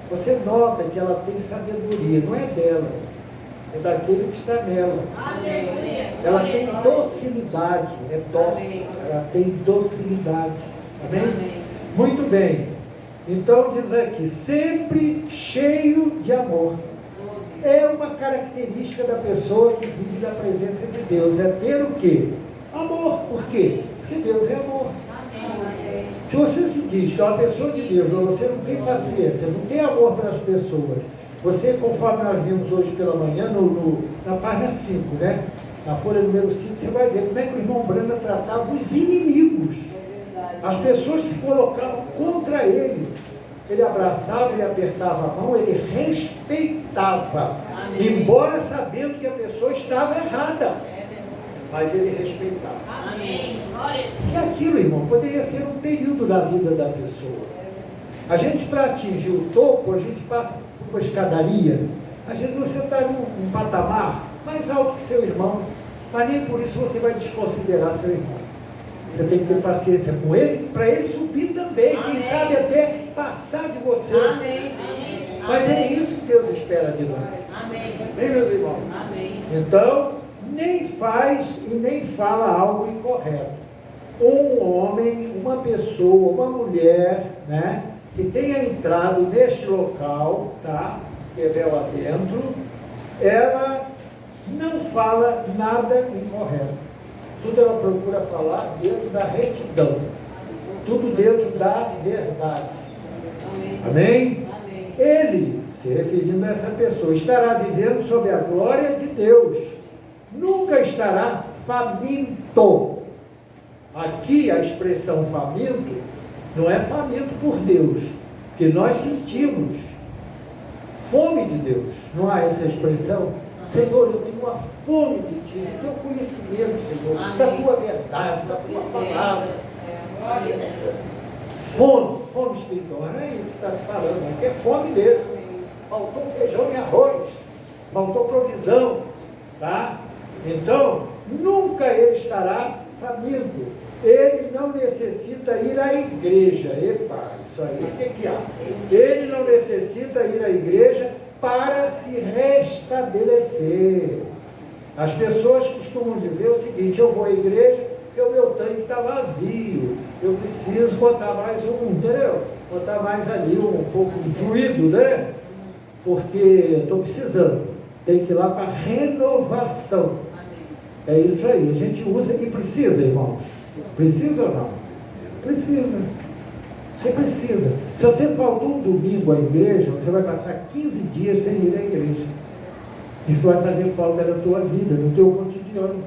Você nota que ela tem sabedoria, não é dela. é daquele que está nela. Ela tem docilidade, é dócil, ela tem docilidade. Amém? Muito bem. Então diz aqui, sempre cheio de amor. É uma característica da pessoa que vive na presença de Deus. É ter o quê? Amor. Por quê? Porque Deus é amor. Se você se diz que é uma pessoa de Deus, mas você não tem paciência, não tem amor pelas pessoas, você, conforme nós vimos hoje pela manhã, na página 5, né? Na folha número 5, você vai ver como é que o irmão Branda tratava os inimigos. As pessoas se colocavam contra ele. Ele abraçava, ele apertava a mão, ele respeitava. Amém. Embora sabendo que a pessoa estava errada. Mas ele respeitava. Amém. E aquilo, irmão, poderia ser um período da vida da pessoa. A gente, para atingir o topo, a gente passa por uma escadaria. Às vezes você está num patamar mais alto que seu irmão, mas nem por isso você vai desconsiderar seu irmão. Você tem que ter paciência com ele, para ele subir também. Amém. Quem sabe até passar de você. Amém. Mas é isso que Deus espera de nós. Amém. Bem, meus irmãos? Amém. Então, nem faz e nem fala algo incorreto. Um homem, uma pessoa, uma mulher, né, que tenha entrado neste local, tá, que é véu adentro, ela não fala nada incorreto. Tudo ela procura falar dentro da retidão. Tudo dentro da verdade. Amém? Amém. Ele, se referindo a essa pessoa, estará vivendo sob a glória de Deus. Nunca estará faminto. Aqui a expressão faminto não é faminto por Deus, que nós sentimos fome de Deus. Não há essa expressão? Senhor, eu tenho uma fome de Ti, do Teu conhecimento, Senhor, Amém. da Tua verdade, da Tua palavra. Glória a Deus. Fome espiritual, não é isso que está se falando, aqui é fome mesmo. Faltou feijão e arroz, faltou provisão, tá? Então, nunca ele estará faminto. Ele não necessita ir à igreja. Epa, isso aí, o que há? Ele não necessita ir à igreja para se restabelecer. As pessoas costumam dizer o seguinte: eu vou à igreja porque o meu tanque está vazio, eu preciso botar mais entendeu? Botar mais ali um pouco de fluido, né? Porque estou precisando. Tem que ir lá para renovação. É isso aí, a gente usa e precisa, irmãos. Precisa ou não? Precisa. Você precisa. Se você faltou um domingo à igreja, você vai passar 15 dias sem ir à igreja. Isso vai fazer falta na tua vida, no teu cotidiano.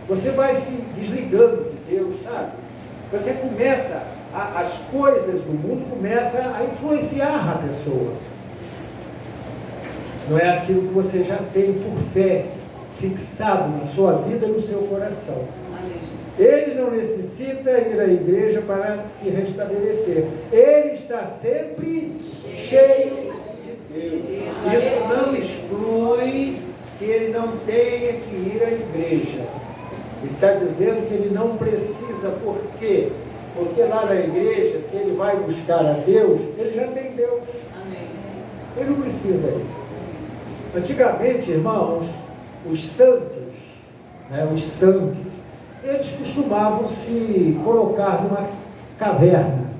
Você vai se desligando de Deus, sabe? Você começa, as coisas do mundo começam a influenciar a pessoa. Não é aquilo que você já tem por fé, fixado na sua vida e no seu coração. Ele não necessita ir à igreja para se restabelecer. Ele está sempre cheio de Deus. Isso não exclui que ele não tenha que ir à igreja. Ele está dizendo que ele não precisa. Por quê? Porque lá na igreja, se ele vai buscar a Deus, ele já tem Deus. Ele não precisa ir. Antigamente, irmãos, os santos, eles costumavam se colocar numa caverna.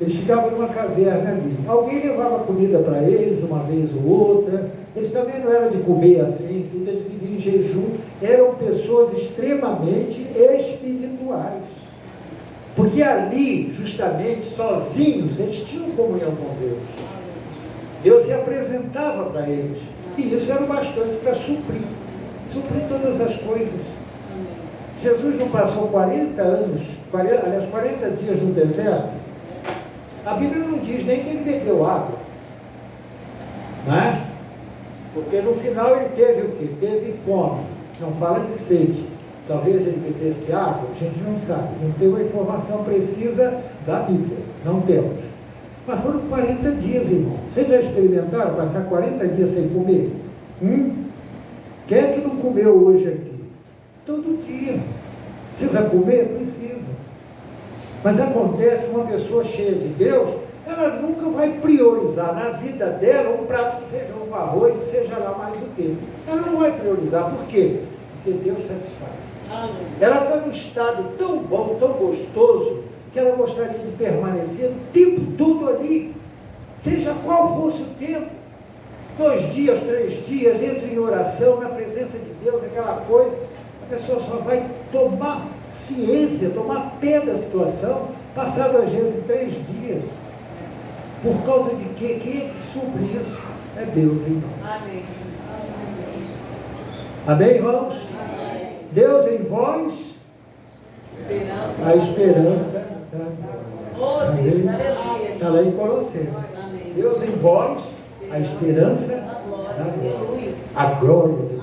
Eles ficavam numa caverna ali. Alguém levava comida para eles, uma vez ou outra. Eles também não eram de comer assim, tudo, eles viviam em jejum. Eram pessoas extremamente espirituais. Porque ali, justamente, sozinhos, eles tinham comunhão com Deus. Deus se apresentava para eles. E isso era o bastante para suprir todas as coisas. Jesus não passou 40 dias no deserto? A Bíblia não diz nem que ele bebeu água. Não é? Porque no final ele teve o quê? Teve fome. Não fala de sede. Talvez ele bebesse água, a gente não sabe. Não tem uma informação precisa da Bíblia. Não temos. Mas foram 40 dias, irmão. Vocês já experimentaram passar 40 dias sem comer? Quem é que não comeu hoje aqui? Todo dia. Precisa comer? Precisa. Mas acontece que uma pessoa cheia de Deus, ela nunca vai priorizar na vida dela um prato de feijão com com arroz e seja lá mais o quê. Ela não vai priorizar. Por quê? Porque Deus satisfaz. Ela está num estado tão bom, tão gostoso, que ela gostaria de permanecer o tempo todo ali, seja qual fosse o tempo, 2 dias, 3 dias, entre em oração, na presença de Deus, aquela coisa, a pessoa só vai tomar ciência, tomar pé da situação, passado às vezes 3 dias. Por causa de quê? Quem é que supre isso? É Deus, irmãos. Amém. Amém, irmãos? Amém. Deus em vós, Esperança. a esperança. Oh, Deus, aleluia. Está lá em Colossenses. Amém. Deus em vós, a esperança A glória. da glória. Aleluia. A glória de Deus.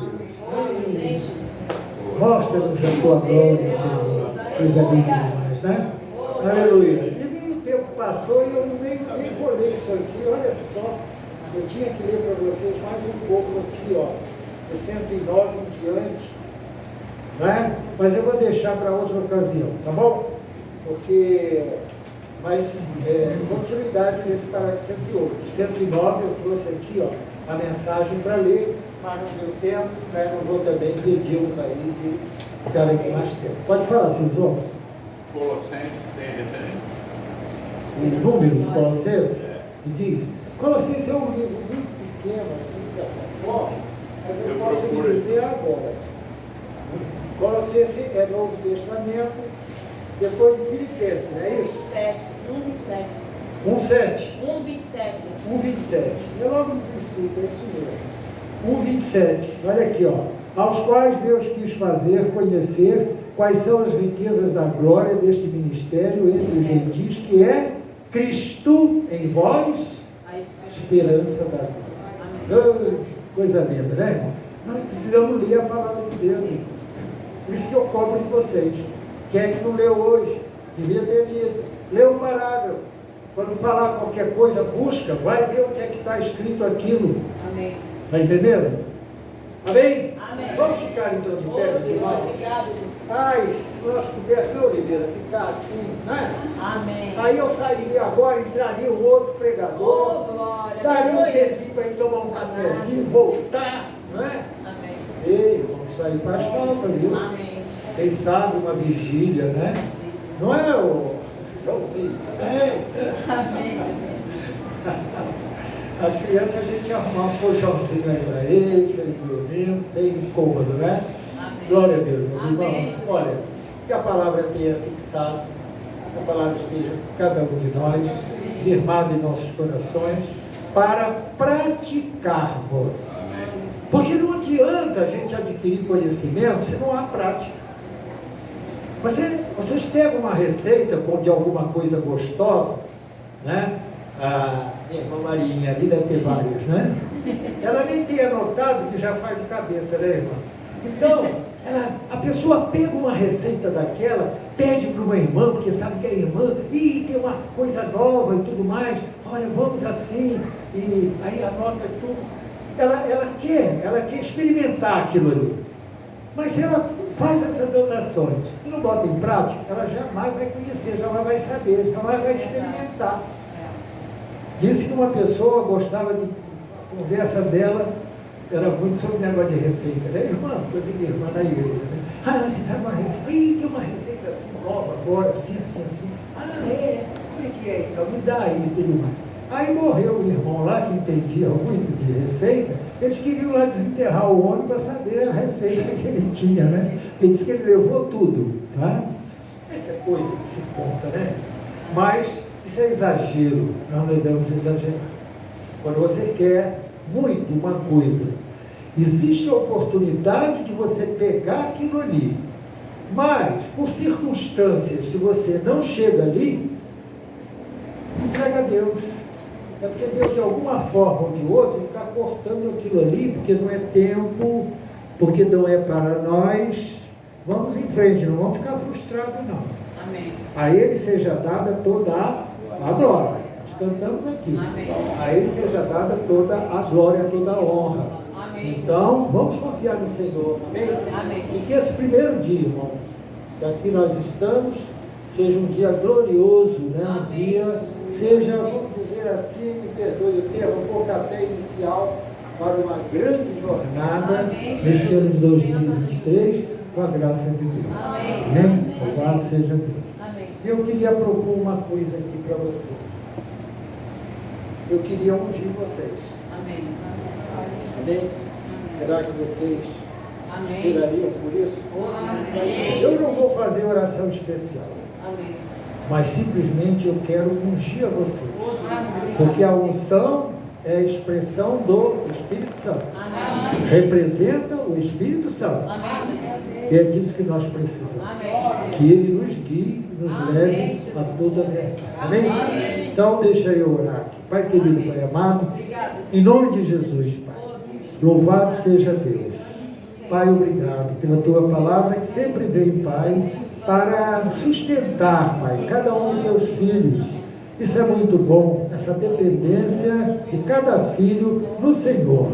Amém. Deixa-nos. Mostra-nos a tua glória, Senhor. Coisa linda demais, né? Aleluia. E o tempo passou e eu nem colhei isso aqui. Olha só, eu tinha que ler para vocês mais um pouco aqui, ó. Do 109 em diante. Né? Mas eu vou deixar para outra ocasião, tá bom? Porque, continuidade desse parágrafo 108. 109 eu trouxe aqui, ó, a mensagem para ler, mas não deu tempo, né? Não vou também pedir-vos aí de ficar aqui mais tempo. Pode falar, seu João? Colossenses tem referência? O número de Colossenses, que diz, Colossenses é um livro muito pequeno, assim, de certa forma, mas eu posso lhe dizer agora. Colossenses é Novo Testamento, depois de Filipenses, não é isso? 1:27. 1:7. 1:27. 1:27. É logo no princípio, é isso mesmo. 1:27. Olha aqui, ó. Aos quais Deus quis fazer conhecer quais são as riquezas da glória deste ministério entre os gentios, que é Cristo em vós, A esperança da glória. Oh, coisa linda, né, irmão? Nós precisamos ler a palavra de Deus. Por isso que eu cobro de vocês. Quem é que não leu hoje? Devia ter lido. Lê o parágrafo. Quando falar qualquer coisa, busca, vai ver o que é que está escrito aquilo. Amém. Está entendendo? Amém? Amém. Vamos ficar em seus Oh, pés, Deus, irmãos? obrigado, Deus. Ai, se nós pudéssemos, Oliveira, ficar assim, né? Amém. Aí eu sairia agora, entraria um outro pregador, Oh, glória. daria um Aleluia. tempinho para ir tomar um cafezinho, voltar, não é? Amém. Ei, irmão, isso aí faz falta, viu? Amém. Quem sabe uma vigília, né? Não é o Joãozinho? Amém, Jesus. As crianças a gente arrumar um colchãozinho aí para eles, para eles dormirem, sem incômodo, né? Amém. Glória a Deus, meus Amém, irmãos. Jesus. Olha, que a palavra tenha fixado, que a palavra esteja com cada um de nós, firmada em nossos corações, para praticarmos. Porque não adianta a gente adquirir conhecimento se não há prática. Vocês pegam uma receita de alguma coisa gostosa, né? A minha irmã Marinha ali deve ter vários, né? Ela nem tem anotado que já faz de cabeça, né, irmã? Então, a pessoa pega uma receita daquela, pede para uma irmã, porque sabe que é irmã, e tem uma coisa nova e tudo mais, olha, vamos assim, e aí anota tudo. Ela quer experimentar aquilo ali. Mas se ela faz essas anotações e não bota em prática, ela jamais vai conhecer, jamais vai saber, jamais vai experimentar. Disse que uma pessoa gostava de, a conversa dela era muito sobre o negócio de receita, né? Irmã, coisa de irmã na igreja, né? Ah, você sabe uma receita? Ih, tem uma receita assim nova agora, assim. Ah, é? Como é que é? Então, me dá aí e tudo mais. Aí morreu um irmão lá que entendia muito de receita, eles queriam lá desenterrar o homem para saber a receita que ele tinha, né? Ele disse que ele levou tudo, tá? Essa é coisa que se conta, né? Mas isso é exagero, não devemos exagerar. Quando você quer muito uma coisa, existe a oportunidade de você pegar aquilo ali, mas por circunstâncias, se você não chega ali, entrega a Deus. É porque Deus, de alguma forma ou de outra, está cortando aquilo ali, porque não é tempo, porque não é para nós. Vamos em frente, não vamos ficar frustrados, não. Amém. A Ele seja dada toda a glória. Nós cantamos aqui. Amém. A Ele seja dada toda a glória, toda a honra. Amém. Então, vamos confiar no Senhor. Amém? Amém. E que esse primeiro dia, irmãos, que aqui nós estamos, seja um dia glorioso, né? Um Amém. dia, seja, vamos dizer assim, me perdoe o termo, um pouco até inicial, para uma grande jornada neste ano de 2023, com a graça de Deus. Amém? Louvado seja Deus. Amém. Eu queria propor uma coisa aqui para vocês. Eu queria ungir vocês. Amém. Amém? Será que vocês Amém. esperariam por isso? Amém. Eu não vou fazer oração especial, Amém. mas simplesmente eu quero ungir a vocês. Amém. Porque a unção é a expressão do Espírito Santo. Amém. Representa o Espírito Santo. Amém. E é disso que nós precisamos. Amém. Que Ele nos guie, nos leve a toda a verdade. Amém? Então deixa eu orar aqui. Pai querido, Pai amado, em nome de Jesus, Pai, louvado seja Deus. Pai, obrigado pela Tua palavra que sempre vem, Pai, para sustentar, Pai, cada um dos Teus filhos. Isso é muito bom, essa dependência de cada filho no Senhor.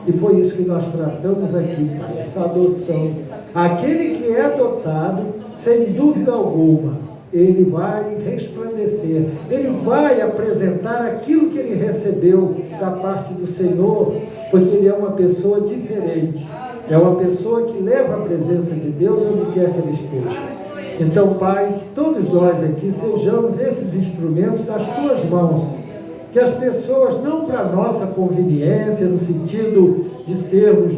E foi isso que nós tratamos aqui, Pai, essa adoção. Aquele que é adotado, sem dúvida alguma, ele vai resplandecer, ele vai apresentar aquilo que ele recebeu da parte do Senhor, porque ele é uma pessoa diferente, é uma pessoa que leva a presença de Deus onde quer que ele esteja. Então, Pai, que todos nós aqui sejamos esses instrumentos nas Tuas mãos, que as pessoas, não para nossa conveniência, no sentido de sermos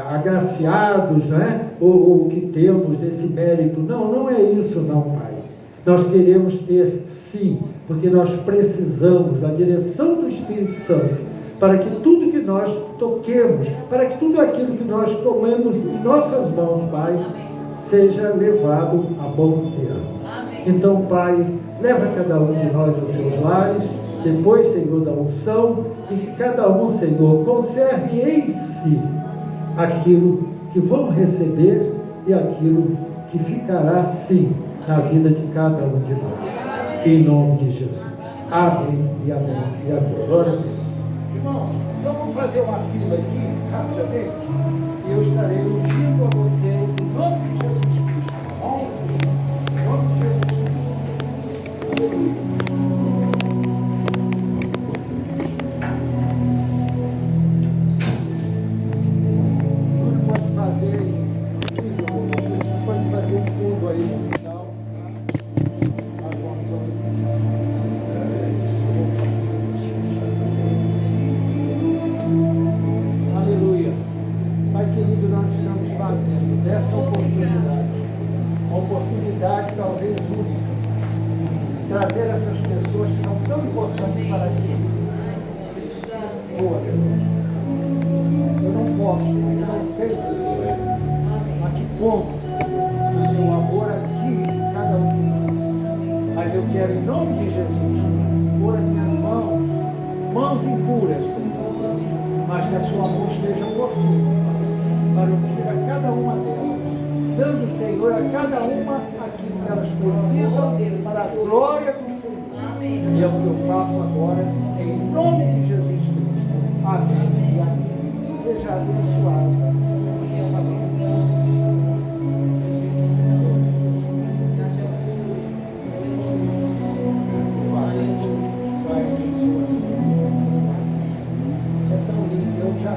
agraciados, né? ou que temos esse mérito, não é isso não, Pai. Nós queremos ter, sim, porque nós precisamos da direção do Espírito Santo, para que tudo que nós toquemos, para que tudo aquilo que nós tomemos em nossas mãos, Pai, seja levado a bom termo. Então, Pai, leva cada um de nós aos seus lares, depois, Senhor, da unção, e que cada um, Senhor, conserve em si aquilo que vão receber e aquilo que ficará, sim, na vida de cada um de nós. Em nome de Jesus. Amém e amém e amém. Glória a Deus. Irmãos, então vamos fazer uma fila aqui, rapidamente, e eu estarei ungindo a vocês em nome de Jesus Cristo. Tá bom? Em nome de Jesus Cristo. Aleluia. Júlio pode fazer, você pode fazer um fundo aí musical, tá? Faz uma coisa. Aleluia. Pai querido, nós estamos fazendo desta oportunidade, uma oportunidade talvez única, de trazer essas pessoas que são tão importantes para ti. Ora, eu não posso, eu não sei dizer a que ponto o seu amor atinge cada um de nós, mas eu quero, em nome de Jesus, pôr as minhas mãos impuras, mas que a sua mão esteja por cima, para ungir a cada uma delas, dando, Senhor, a cada uma aquilo que elas precisam para a glória do Senhor. E é o que eu faço agora, em nome de Jesus Cristo. Amém e amém. Seja abençoado. É tão lindo, eu já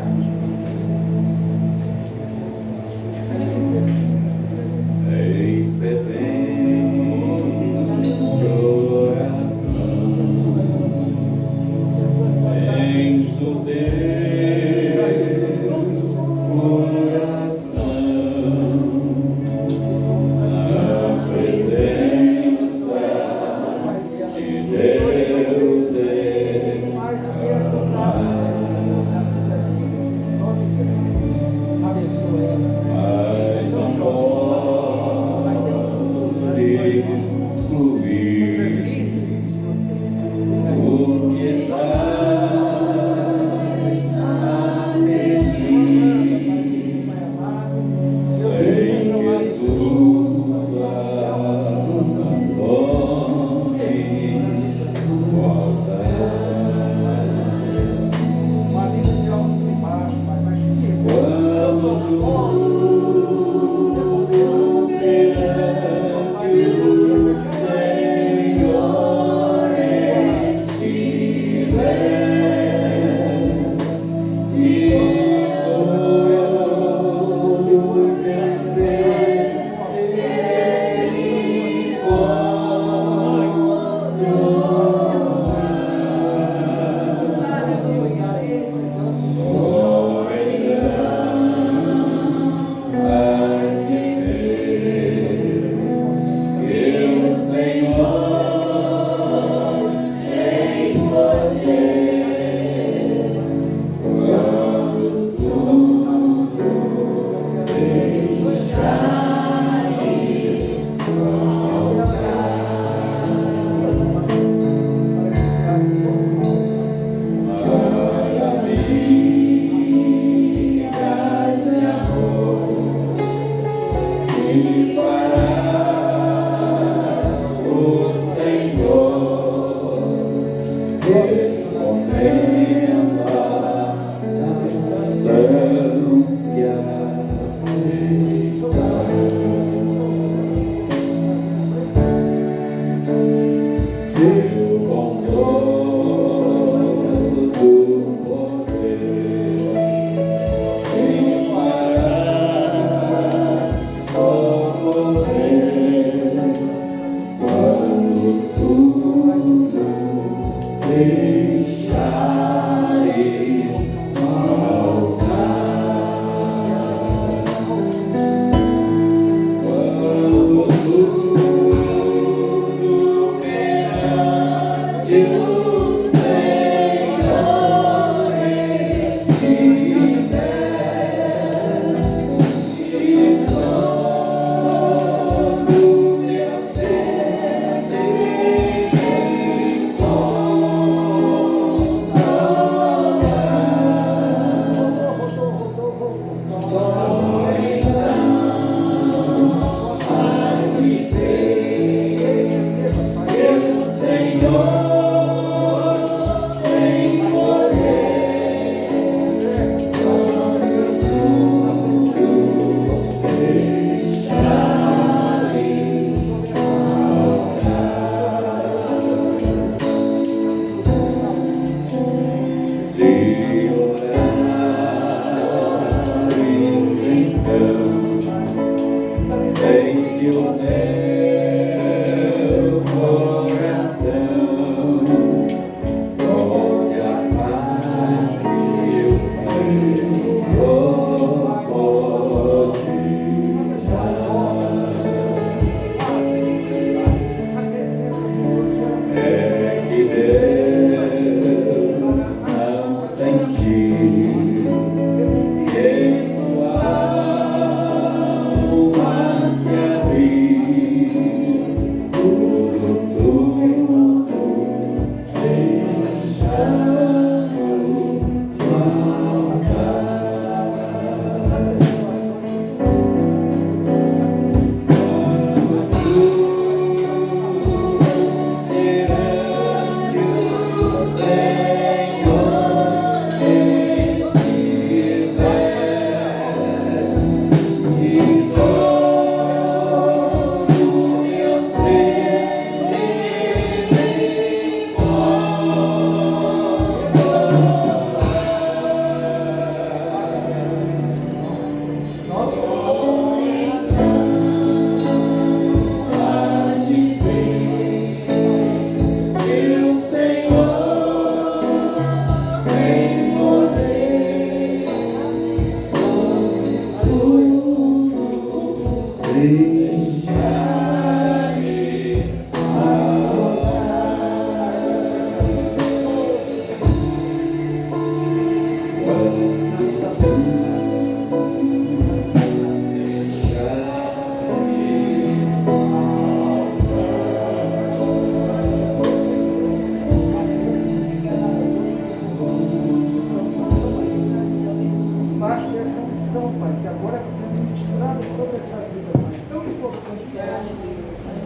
Baixo dessa unção, Pai, que agora está sendo ministrada sobre essa vida, Pai. Tão importante que é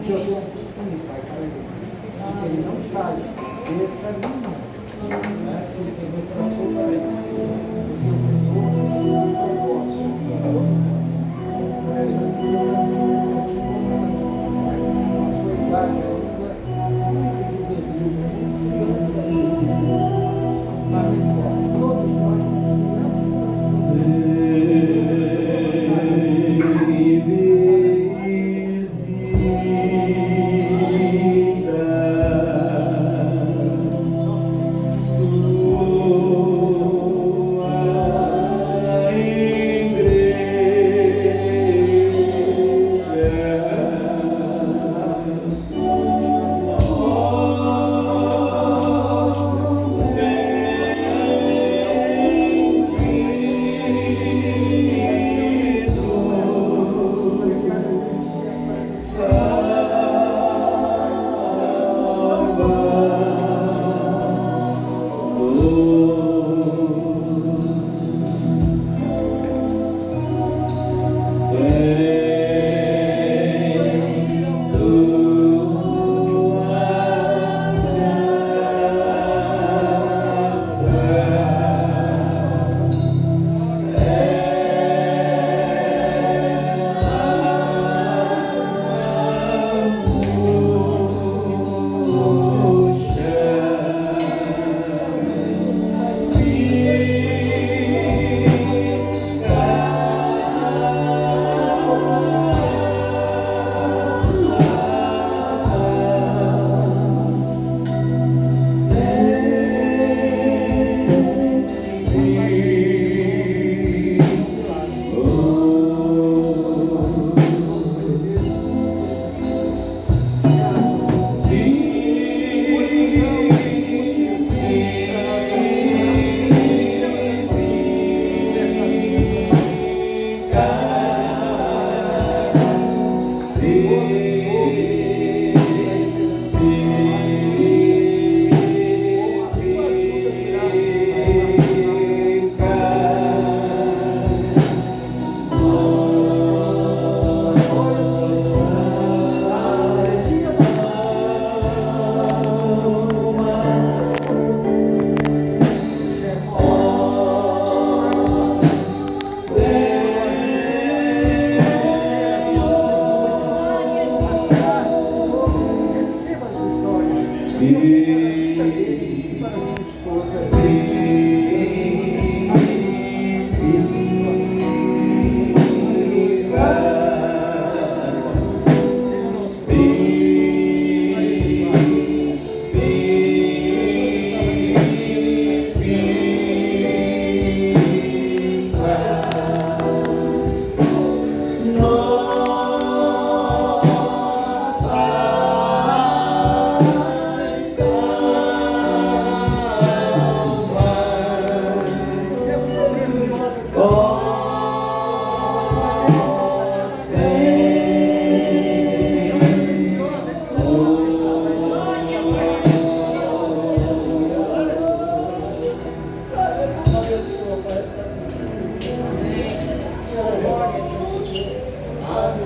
que eu dou um costume, Pai, para ele. Que ele não saia desta linha, né? Que o Senhor traçou para ele, Senhor. Porque o Senhor tem um propósito para todos nós. Por essa vida, a sua idade ainda, muito juvenil, muito criança ainda, Senhor. Mas não importa, todos nós somos crianças e não somos.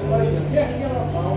Vai dizer aquela palavra.